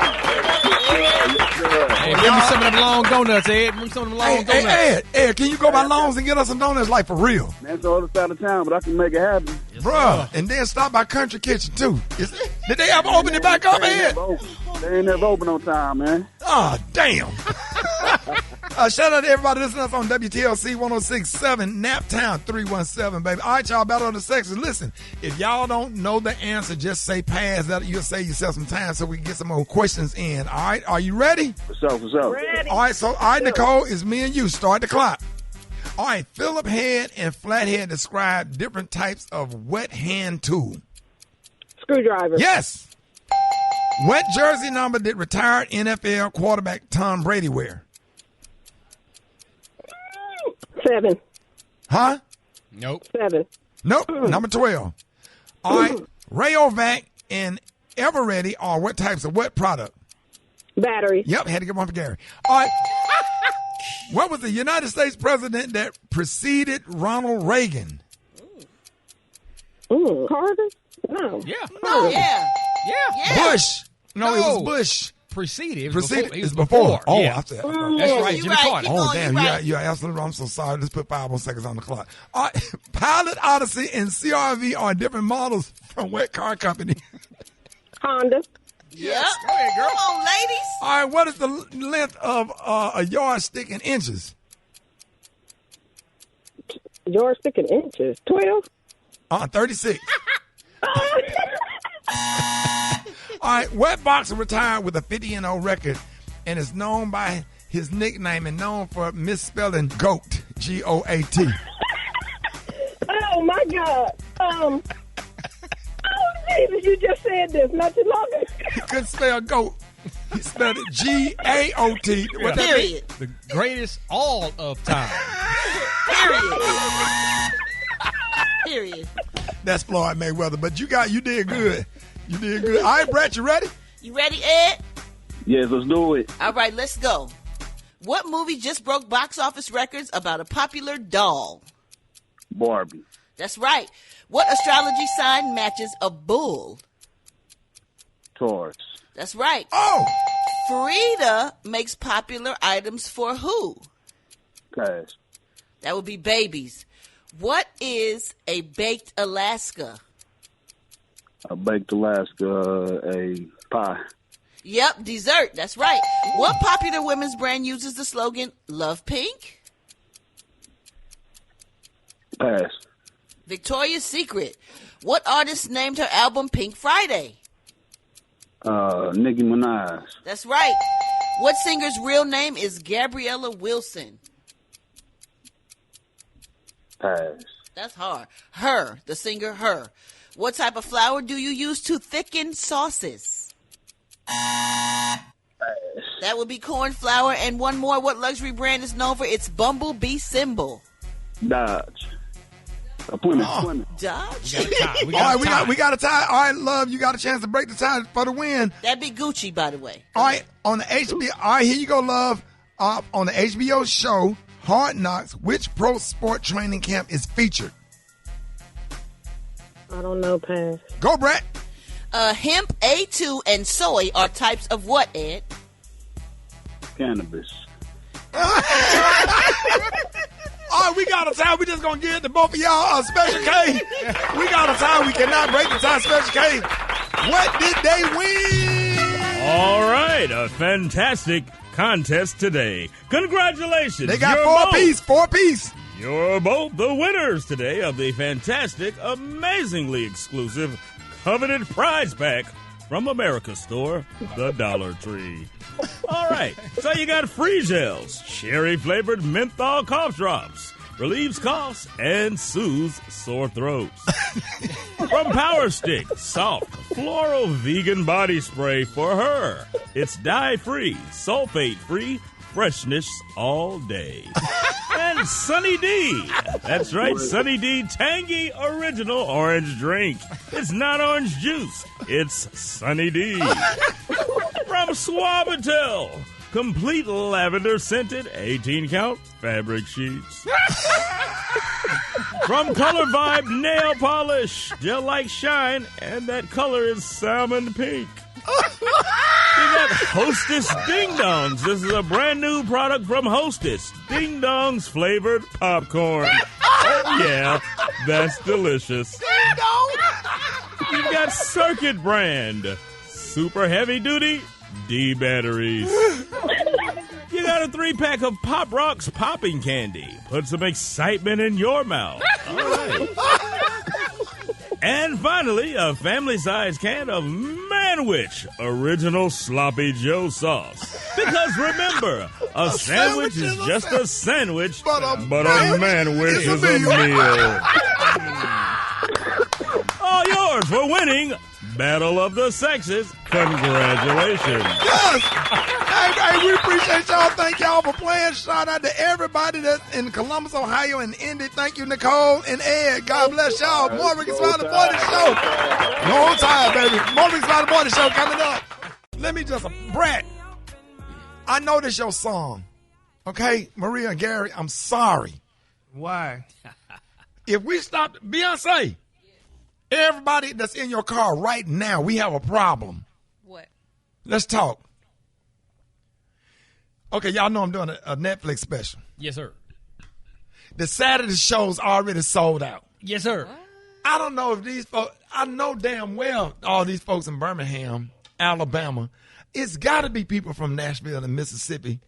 Hey, give me some of them long donuts, Ed. Give me some of them long donuts. Hey, Ed, can you go by Longs and get us some donuts, like, for real? That's the other side of town, but I can make it happen. Yes, bruh, and then stop by Country Kitchen, too. Did they ever open it back up, Ed? They ain't never open on time, man. Oh, damn. Shout out to everybody listening to us on WTLC 106.7, Naptown 317, baby. All right, y'all, Battle of the Sexes. Listen, if y'all don't know the answer, just say pass. You'll save yourself some time so we can get some more questions in. All right, are you ready? What's up? Ready. All right, Nicole, it's me and you. Start the clock. All right, Phillip head and flathead describe different types of wet hand tool. Screwdriver. Yes. What jersey number did retired NFL quarterback Tom Brady wear? 7. Huh? Nope. 7. Nope. Number 12. All right. Rayovac and Everready are what types of what product? Battery. Yep. Had to get one for Gary. All right. What was the United States president that preceded Ronald Reagan? Carter? No. Yeah. No, yeah. Bush. No, it was Bush. Preceded. It was before. Oh, yeah. I said. That's right, Jimmy Carter. Oh, damn. You're absolutely wrong. I'm so sorry. Let's put 5 more seconds on the clock. All right. Pilot, Odyssey, and CRV are different models from what car company? Honda. Yes. Go ahead, girl. Come on, ladies. All right, what is the length of a yardstick in inches? Yardstick in inches. 12? 36. All right, what boxer retired with a 50-0 record and is known by his nickname and known for misspelling GOAT, G-O-A-T? Oh, my God. Oh, Jesus, you just said this not too long ago. He couldn't spell GOAT. He spelled it G-A-O-T. What that Period. The greatest all of time. Period. That's Floyd Mayweather, but you did good. You did good. All right, Brett, you ready? You ready, Ed? Yes, let's do it. All right, let's go. What movie just broke box office records about a popular doll? Barbie. That's right. What astrology sign matches a bull? Taurus. That's right. Oh! Frida makes popular items for who? Pass. That would be babies. What is a baked Alaska? A baked Alaska, a pie. Yep, dessert. That's right. What popular women's brand uses the slogan, Love Pink? Pass. Victoria's Secret. What artist named her album Pink Friday? Nicki Minaj. That's right. What singer's real name is Gabriella Wilson? Pass. That's hard. Her, the singer Her. What type of flour do you use to thicken sauces? Pass. That would be corn flour. And one more. What luxury brand is known for its bumblebee symbol? Dodge. Plymouth. Dodge? We got a tie. All right, love, you got a chance to break the tie for the win. That'd be Gucci, by the way. All right, on the HBO. All right, here you go, love. On the HBO show Hard Knocks, which pro sport training camp is featured? I don't know, pass. Go, Brett. Hemp, A2, and soy are types of what, Ed? Cannabis. All right, we got a tie. We just going to give it to both of y'all. Special K. We got a tie. We cannot break the tie. Special K. What did they win? All right, a fantastic contest today. Congratulations. They got four piece. You're both the winners today of the fantastic, amazingly exclusive, coveted prize pack from America's store, the Dollar Tree. All right, so you got free gels, cherry-flavored menthol cough drops, relieves coughs, and soothes sore throats. From Power Stick, soft, floral vegan body spray for her. It's dye-free, sulfate-free, freshness all day. And Sunny D. That's right, Sunny D tangy original orange drink. It's not orange juice. It's Sunny D. From Suavitel, complete lavender scented 18-count fabric sheets. From Color Vibe nail polish, gel-like shine, and that color is salmon pink. You got Hostess Ding Dongs. This is a brand new product from Hostess. Ding Dongs flavored popcorn. Oh, yeah, that's delicious. You've got Circuit brand. Super heavy duty D batteries. You got a 3-pack of Pop Rocks popping candy. Put some excitement in your mouth. All right. And finally, a family-sized can of Manwich Original Sloppy Joe sauce. Because remember, a sandwich is just a sandwich, but a Manwich is a meal. All yours for winning Battle of the Sexes. Congratulations. Yes. Hey, we appreciate y'all. Thank y'all for playing. Shout out to everybody that's in Columbus, Ohio, and Indy. Thank you, Nicole and Ed. God bless y'all. More Rickey Smiley Morning Show. No time, baby. More Rickey Smiley Morning Show coming up. Let me just, Brett, I know this your song. Okay, Maria and Gary, I'm sorry. Why? If we stop, Beyonce, everybody that's in your car right now, we have a problem. What? Let's talk. Okay, y'all know I'm doing a Netflix special. Yes, sir. The Saturday show's already sold out. Yes, sir. I don't know if these folks, I know damn well all these folks in Birmingham Alabama. It's got to be people from Nashville and Mississippi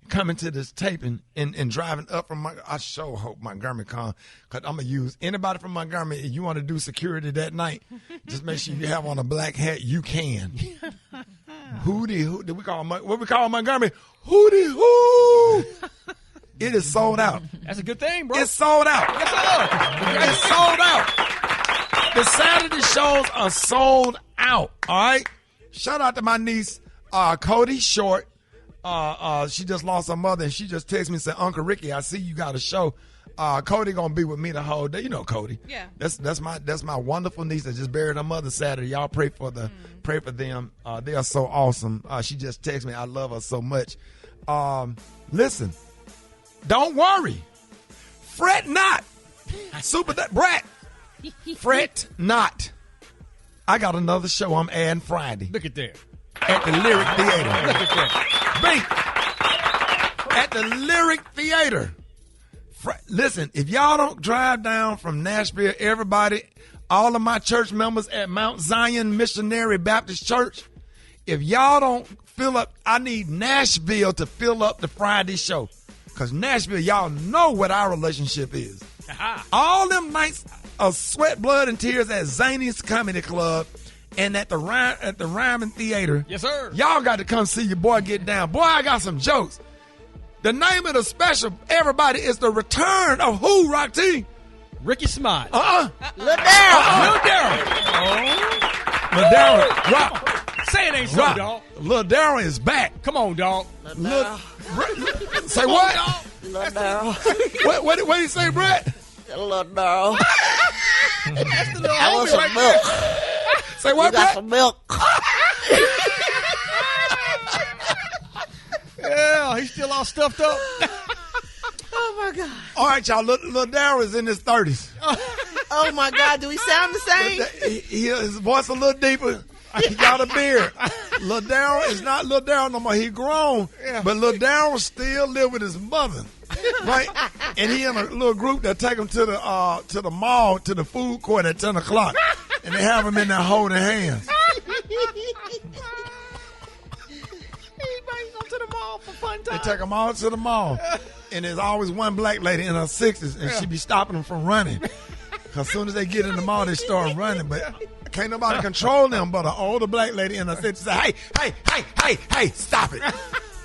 coming to this taping and driving up from I sure hope Montgomery come, because I'm going to use anybody from Montgomery. If you want to do security that night, just make sure you have on a black hat. You can. Hootie, we call what we call Montgomery? Hootie hoo. It is sold out. That's a good thing, bro. It's sold out. Yes, sir. It's sold out. The Saturday shows are sold out. All right. Shout out to my niece, Cody Short. She just lost her mother, and she just texted me and said, "Uncle Ricky, I see you got a show. Cody gonna be with me the whole day." You know Cody. Yeah. That's my wonderful niece that just buried her mother Saturday. Y'all pray for them. They are so awesome. She just texted me. I love her so much. Listen, don't worry. Fret not. Brat. Fret not. I got another show I'm adding Friday. Look at that. At the Lyric Theater. Look at that. Bink. At the Lyric Theater. Listen, if y'all don't drive down from Nashville, everybody, all of my church members at Mount Zion Missionary Baptist Church, if y'all don't fill up, I need Nashville to fill up the Friday show. Because Nashville, y'all know what our relationship is. All them nights of sweat, blood, and tears at Zany's Comedy Club and at the Ryman Theater. Yes, sir. Y'all got to come see your boy get down. Boy, I got some jokes. The name of the special, everybody, is the return of who, Rock T? Rickey Smiley. Lil Darryl. Lil Darryl. Lil Darryl. Rock. Say it ain't so, dog. Lil Darryl is back. Come on, dog. Say what? Lil Darryl. What did he say, Brett? Lil Darryl. That's the little I want homie some right milk. there. Say what, You got Brett? some milk. Yeah, he's still all stuffed up. Oh, my God. All right, y'all. Lil Darryl is in his 30s. Oh, my God. Do we sound the same? His voice a little deeper. He got a beard. Lil Darryl is not Lil Darryl no more. He grown. Yeah. But Lil Darryl still live with his mother. Right? And he in a little group that take him to the mall, to the food court at 10 o'clock. And they have him in there holding hands. To the mall for fun time. They take them all to the mall. And there's always one black lady in her 60s, and she be stopping them from running. Because as soon as they get in the mall, they start running. But can't nobody control them but an older black lady in her 60s say, hey, stop it.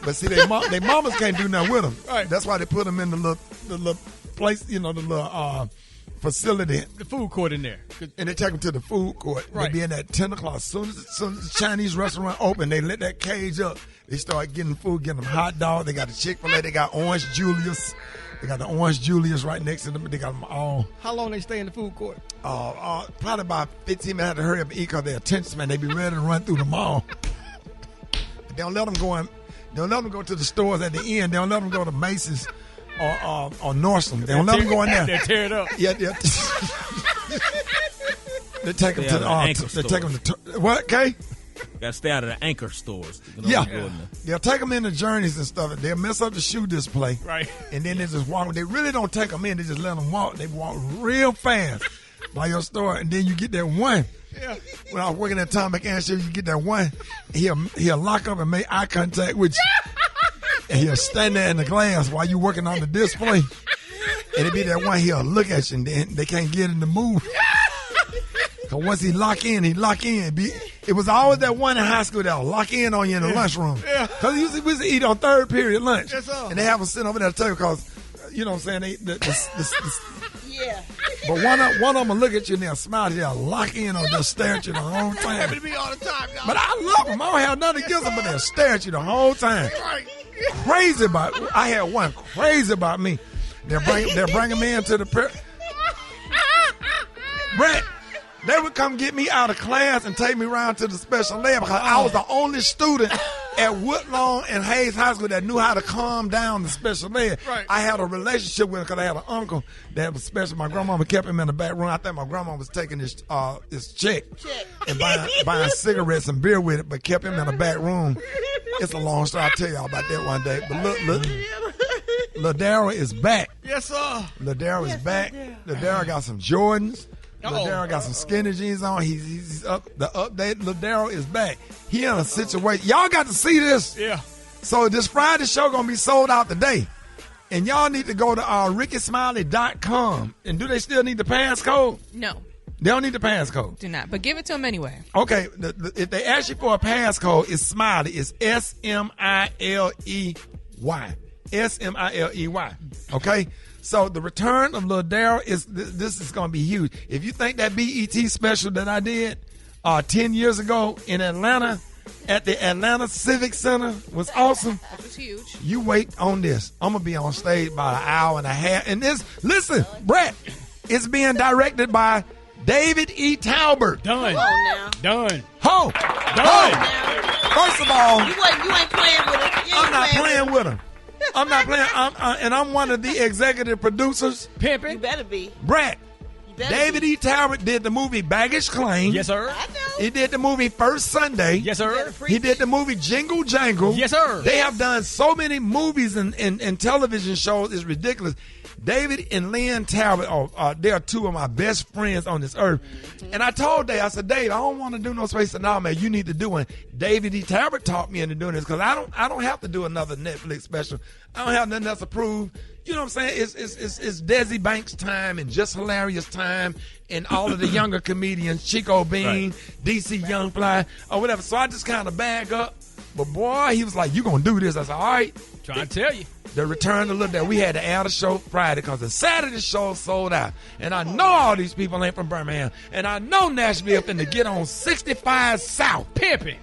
But see, they mamas can't do nothing with them. Right. That's why they put them in the little place, the little facility. The food court in there. And they take them to the food court. Right. They be in that 10 o'clock. As soon as the Chinese restaurant open, they let that cage up. They start getting food, getting them hot dogs. They got the Chick-fil-A. They got Orange Julius. They got the Orange Julius right next to them. They got them all. How long they stay in the food court? Probably about 15 minutes. I have to hurry up and eat because they're attention, man. They be ready to run through the mall. They don't let them go in. They don't let them go to the stores at the end. They don't let them go to Macy's or Nordstrom. They don't let them go in there. They tear it up. Yeah. They take them to the anchor they take them to what? Okay. Got to stay out of the anchor stores. Yeah. They'll take them into Journeys and stuff. They'll mess up the shoe display. Right. And then they just walk. They really don't take them in. They just let them walk. They walk real fast by your store. And then you get that one. Yeah. When I was working at Tom McAnn, you get that one. He'll lock up and make eye contact with you. And he'll stand there in the glass while you working on the display. And it be that one, he'll look at you and then they can't get in the move. Because once he lock in. It was always that one in high school that'll lock in on you in the lunchroom. Yeah. Because we used to eat on third period lunch. Yes, sir. And they have them sitting over there to tell you because, you know what I'm saying, Yeah. but one of them will look at you and they'll smile. They'll lock in or they'll stare at you the whole time. Happen to be all the time, y'all. But I love them. I don't have nothing against them, but they'll stare at you the whole time. Right. Crazy about I had one crazy about me. They'll bring me into the Brett. They would come get me out of class and take me around to the special lab because I was the only student at Woodlawn and Hayes High School that knew how to calm down the special ed. Right. I had a relationship with him because I had an uncle that was special. My grandmama kept him in the back room. I think my grandma was taking his check and buying cigarettes and beer with it, but kept him in the back room. It's a long story. I'll tell y'all about that one day. But look, Lil Darryl is back. Yes, sir. Lil Darryl is back. Lil Darryl got some Jordans. Ladero got some skinny jeans on. He's up. The update, Ladero is back. He in a situation. Y'all got to see this. Yeah. So this Friday show going to be sold out today. And y'all need to go to RickySmiley.com. And do they still need the passcode? No. They don't need the passcode. Do not. But give it to them anyway. Okay. If they ask you for a passcode, it's Smiley. It's SMILEY. SMILEY. Okay? So the return of Lil Daryl this is going to be huge. If you think that BET special that I did 10 years ago in Atlanta at the Atlanta Civic Center was awesome, That was huge. you wait on this. I'm going to be on stage about an hour and a half. And this, listen, Brett, it's being directed by David E. Talbert. Done. Come on now. Done. Ho! Done. First of all, You ain't playing with it. I'm not playing with him. I'm not playing. And I'm one of the executive producers. Pimping. You better be. Brett. You better David be. E. Talbot did the movie Baggage Claim. Yes, sir. I know. He did the movie First Sunday. Yes, sir. He did the movie Jingle Jangle. Yes, sir. They have done so many movies and television shows. It's ridiculous. David and Lynn Talbot, they are two of my best friends on this earth. And I told Dave, I said, Dave, I don't want to do no space. No, man, you need to do one. David E. Talbot talked me into doing this because I don't have to do another Netflix special. I don't have nothing else to prove. You know what I'm saying? It's Desi Banks time and Just Hilarious time and all of the younger comedians, Chico Bean, DC Young Fly, or whatever. So I just kind of bag up. But boy, he was like, you going to do this. I said, all right. Trying to tell you. The return to Lil Daryl. We had to add a show Friday because the Saturday show sold out. And I know all these people ain't from Birmingham. And I know Nashville finna get on 65 South. Pimping.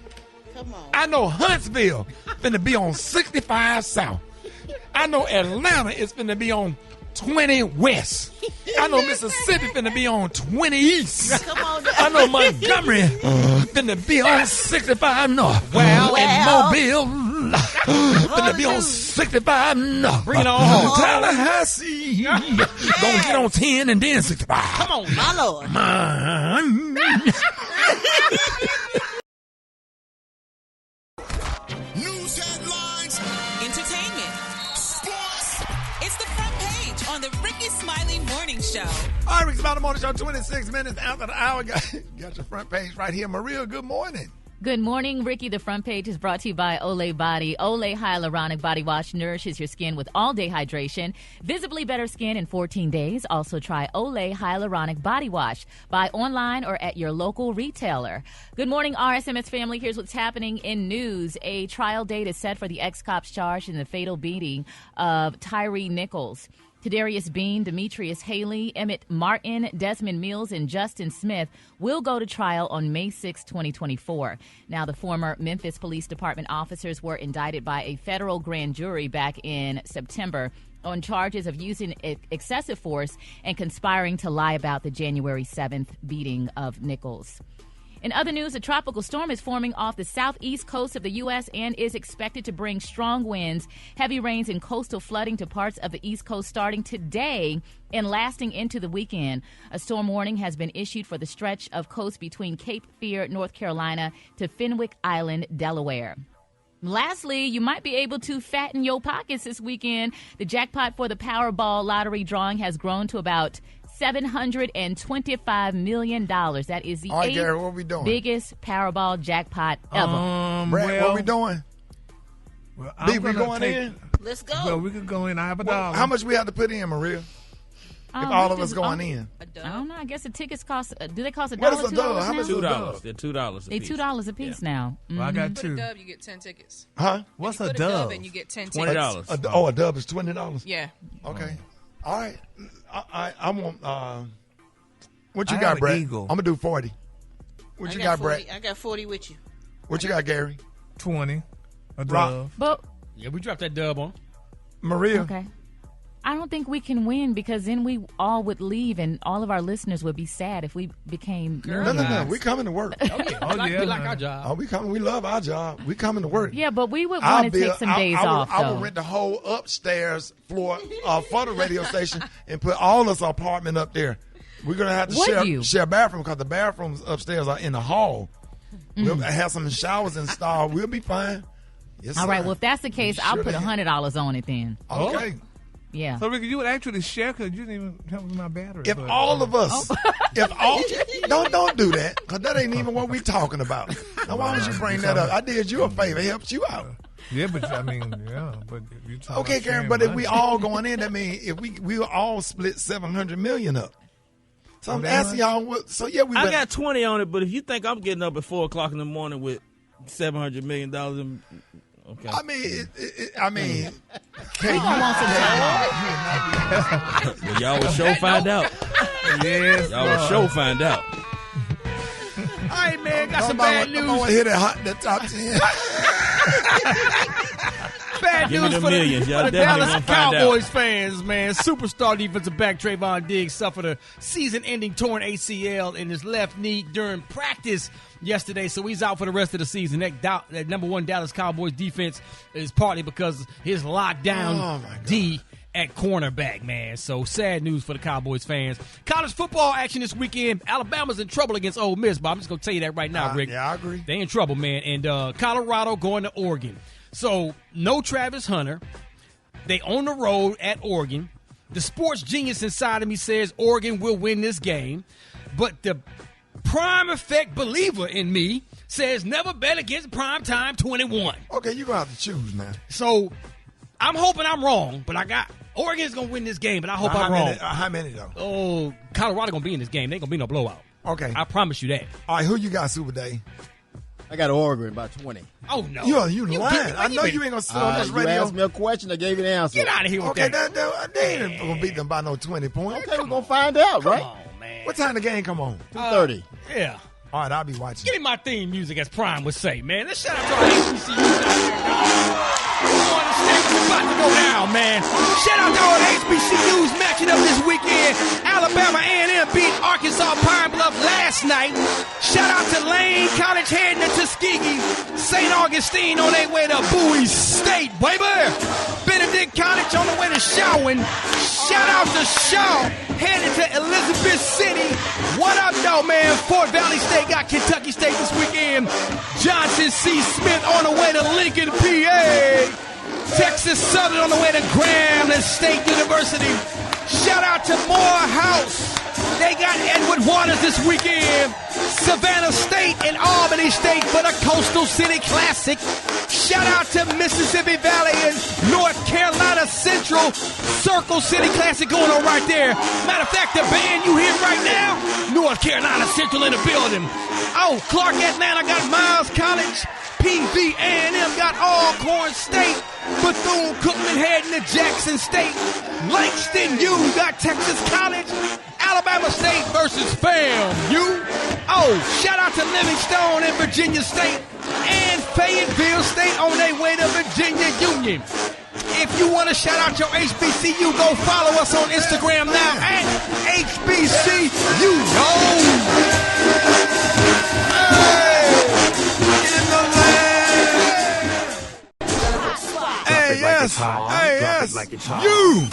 Come on. I know Huntsville finna be on 65 South. I know Atlanta is finna be on 20 West. I know Mississippi finna be on 20 East. Come on. I know Montgomery finna be on 65 North. And Mobile finna be on 65 North. Bring it on home. Tallahassee gonna get on 10 and then 65. Come on. My Lord. News headlines. Entertainment. Sports. It's the front page on the Rickey Smiley Morning Show. All right, Rickey Smiley Morning Show, 26 minutes after the hour. Got your front page right here. Maria, good morning. Good morning, Ricky. The front page is brought to you by Olay Body. Olay Hyaluronic Body Wash nourishes your skin with all-day hydration. Visibly better skin in 14 days. Also try Olay Hyaluronic Body Wash. Buy online or at your local retailer. Good morning, RSMS family. Here's what's happening in news. A trial date is set for the ex-cops charged in the fatal beating of Tyree Nichols. Kadarius Bean, Demetrius Haley, Emmett Martin, Desmond Mills, and Justin Smith will go to trial on May 6, 2024. Now, the former Memphis Police Department officers were indicted by a federal grand jury back in September on charges of using excessive force and conspiring to lie about the January 7th beating of Nichols. In other news, a tropical storm is forming off the southeast coast of the U.S. and is expected to bring strong winds, heavy rains, and coastal flooding to parts of the East Coast starting today and lasting into the weekend. A storm warning has been issued for the stretch of coast between Cape Fear, North Carolina, to Fenwick Island, Delaware. Lastly, you might be able to fatten your pockets this weekend. The jackpot for the Powerball lottery drawing has grown to about $725 million. That is the right, Gary, what we doing? biggest Powerball jackpot ever. Brad, what we doing? Well, B, we going in? Let's go. Well, we could go in. I have a dollar. How much we have to put in, Maria? If all of us going in. I don't know. I guess the tickets cost. Do they cost $1? What is a dub? How much is a $2. dub? They're $2 a They piece. $2 a piece now. Well, I got Put two. a dub, you get 10 tickets. Huh? What's You a put dub? and you get 10 $20. tickets. A dub is $20? Yeah. Okay. All right. I want, what you I got, have an Brad? eagle. I'm going to do 40. What you got, 40. Brad? I got 40 with you. What you got, Gary? 20. A Rock. dub. But Yeah, we dropped that dub on. Maria? okay, I don't think we can win because then we all would leave and all of our listeners would be sad if we became No. millionaires. We coming to work. We like our job. Oh, we coming. We love our job. We coming to work. Yeah, but we would want to take some days off, I though. will rent the whole upstairs floor for the radio station and put all this apartment up there. We're going to have to share bathroom because the bathrooms upstairs are in the hall. We'll have some showers installed. We'll be fine. Yes, All sir. right, well, if that's the case, I'll put $100 on it then. Okay. Yeah. So, Ricky, you would actually share because you didn't even help with my battery. If all of us, don't do that, because that ain't even what we talking about. Now, why would you bring that up? I did you a favor. It helps you out. Yeah, but but you talking Okay, about Karen, sharing but if money. we all going in, that means if we all split $700 million up. So I'm asking y'all, I got 20 on it, but if you think I'm getting up at 4 o'clock in the morning with $700 million, okay. I mean, Hey, you want some time? Well, y'all will sure find out. Yes, y'all will sure find out. All right, man, got some bad news. I'm going to hit that top 10. Bad Give me news the for millions. the, Y'all for the definitely Dallas gonna find out. Cowboys fans, man. Superstar defensive back Trayvon Diggs suffered a season-ending torn ACL in his left knee during practice yesterday, so he's out for the rest of the season. That number one Dallas Cowboys defense is partly because his lockdown D at cornerback, man. So sad news for the Cowboys fans. College football action this weekend. Alabama's in trouble against Ole Miss, but I'm just going to tell you that right now, Rick. Yeah, I agree. They in trouble, man. And Colorado going to Oregon. So no Travis Hunter. They on the road at Oregon. The sports genius inside of me says Oregon will win this game. But the prime effect believer in me says never bet against primetime 21. Okay, you're going to have to choose, man. So I'm hoping I'm wrong, but I got Oregon's going to win this game, but I hope I'm wrong. How many, though? Oh, Colorado going to be in this game. They ain't going to be no blowout. Okay. I promise you that. All right, who you got, Super Day? I got Oregon by 20. Oh, no. You lying. I know you ain't going to sit on this radio. You asked me a question, I gave you the answer. Get out of here with that. They ain't going to beat them by no 20 points. Okay, we're going to find out, right? Come on, man. What time the game come on? 2:30. Yeah. All right, I'll be watching. Give me my theme music, as Prime would say, man. Let's shout out to our HBCUs out there, dog. It's about to go down, man. Shout out to all the HBCUs matching up this weekend. Alabama A&M beat Arkansas Pine Bluff last night. Shout out to Lane College heading to Tuskegee. St. Augustine on their way to Bowie State, baby. Benedict College on the way to Shawin. Shout out to Shaw headed to Elizabeth City. What up, though, man? Fort Valley State got Kentucky State this weekend. Johnson C. Smith on the way to Lincoln, PA. Texas Southern on the way to Grambling State University. Shout out to Morehouse. They got Edward Waters this weekend. Savannah State and Albany State for the Coastal City Classic. Shout out to Mississippi Valley and North Carolina Central. Circle City Classic going on right there. Matter of fact, the band you hear right now, North Carolina Central in the building. Oh, Clark Atlanta got Miles College. PV A&M got Alcorn State. Bethune-Cookman heading to Jackson State. Langston U got Texas College. Alabama State versus FAMU. Oh, shout out to Livingstone and Virginia State. And Fayetteville State on their way to Virginia Union. If you want to shout out your HBCU, go follow us on Instagram now at HBCU. Hey, yes. Hey, yes. You.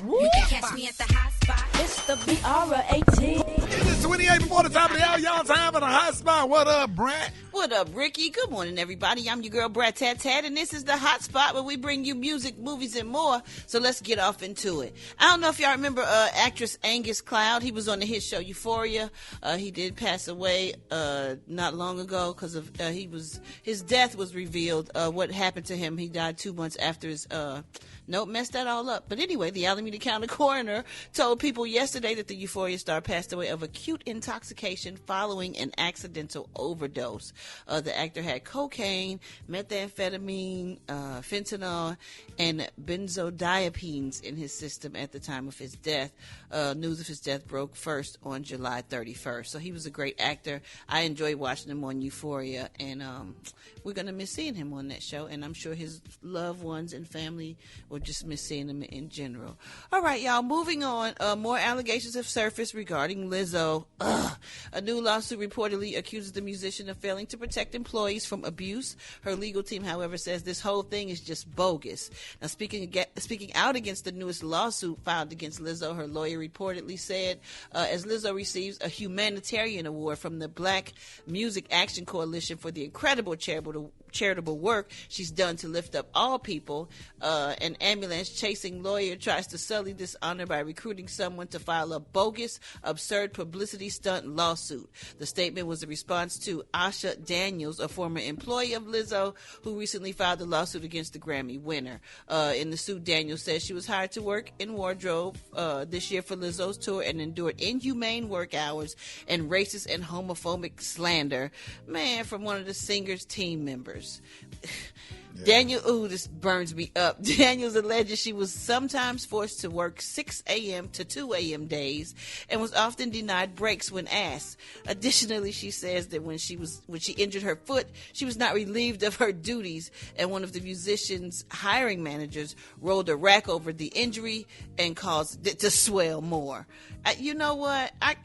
You can catch me at the hot spot. It's the BR18. It is 28 before the top of the hour. Y'all time at a hot spot. What up, Brad? What up, Ricky? Good morning, everybody. I'm your girl, Brad Tat Tat, and this is the Hot Spot where we bring you music, movies, and more. So let's get off into it. I don't know if y'all remember actress Angus Cloud. He was on the hit show Euphoria. He did pass away not long ago because of his death was revealed. What happened to him? He died 2 months after his Nope, messed that all up. But anyway, the Alameda County coroner told people yesterday that the Euphoria star passed away of acute intoxication following an accidental overdose. The actor had cocaine, methamphetamine, fentanyl, and benzodiazepines in his system at the time of his death. News of his death broke first on July 31st. So he was a great actor. I enjoyed watching him on Euphoria, and we're going to miss seeing him on that show, and I'm sure his loved ones and family will just miss seeing him in general. All right, y'all, moving on. More allegations have surfaced regarding Lizzo. A new lawsuit reportedly accuses the musician of failing to protect employees from abuse. Her legal team, however, says this whole thing is just bogus. Now, speaking out against the newest lawsuit filed against Lizzo, her lawyer reportedly said, as Lizzo receives a humanitarian award from the Black Music Action Coalition for the incredible charitable work she's done to lift up all people. An ambulance chasing lawyer tries to sully this honor by recruiting someone to file a bogus, absurd publicity stunt lawsuit. The statement was a response to Asha Daniels, a former employee of Lizzo, who recently filed a lawsuit against the Grammy winner. In the suit, Daniels says she was hired to work in wardrobe this year for Lizzo's tour and endured inhumane work hours and racist and homophobic slander, man, from one of the singer's team members. Daniel, this burns me up. Daniels alleges she was sometimes forced to work 6 a.m. to 2 a.m. days and was often denied breaks when asked. Additionally, she says that when she injured her foot, she was not relieved of her duties, and one of the musician's hiring managers rolled a rack over the injury and caused it to swell more. You know what? I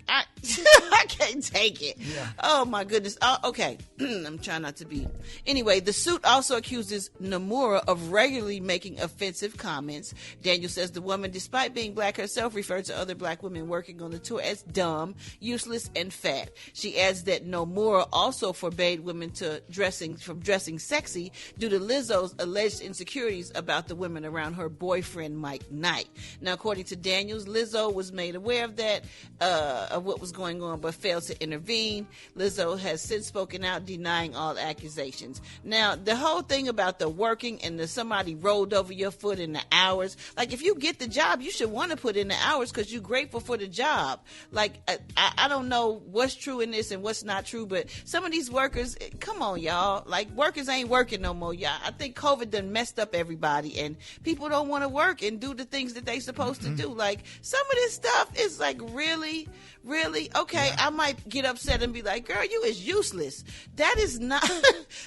can't take it. Yeah. Oh my goodness. Okay. I'm trying not to be. Anyway, the suit also accuses Nomura of regularly making offensive comments. Daniel says the woman, despite being black herself, referred to other black women working on the tour as dumb, useless, and fat. She adds that Nomura also forbade women from dressing sexy due to Lizzo's alleged insecurities about the women around her boyfriend Mike Knight. Now, according to Daniels, Lizzo was made aware of that, of what was going on, but failed to intervene. Lizzo has since spoken out, denying all accusations. Now, the whole thing about the working and somebody rolled over your foot in the hours, like if you get the job, you should want to put in the hours because you're grateful for the job. Like, I don't know what's true in this and what's not true, but some of these workers, come on, y'all. Like, workers ain't working no more, y'all. I think COVID done messed up everybody, and people don't want to work and do the things that they supposed to do. Like, some of this stuff is like really, really, okay, I might get upset and be like, girl, you is useless. That is not,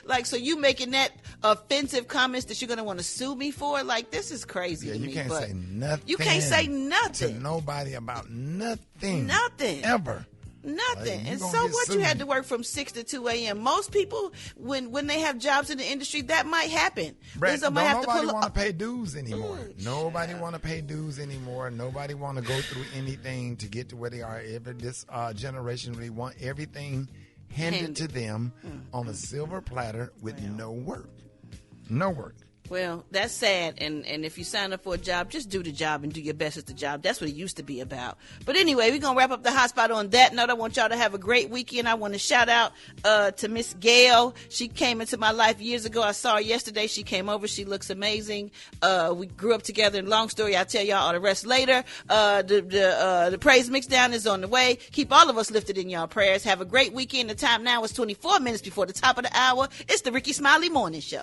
like, so you making that offensive comments that you're going to want to sue me for? Like, this is crazy to me. You can't say nothing. You can't say nothing. To nobody about nothing. Nothing. Ever. Nothing. And so what, you had to work from 6 to 2 a.m. Most people, when they have jobs in the industry, that might happen. Brett, nobody want to pay dues anymore. Nobody want to pay dues anymore. Nobody want to go through anything to get to where they are. This generation really want everything handed to them on a silver platter with no work. No work. Well, that's sad, and if you sign up for a job, just do the job and do your best at the job. That's what it used to be about. But anyway, we're going to wrap up the hot spot on that note. I want y'all to have a great weekend. I want to shout out to Miss Gail. She came into my life years ago. I saw her yesterday. She came over. She looks amazing. We grew up together, and long story, I'll tell y'all all the rest later. The praise mix down is on the way. Keep all of us lifted in y'all prayers. Have a great weekend. The time now is 24 minutes before the top of the hour. It's the Rickey Smiley Morning Show.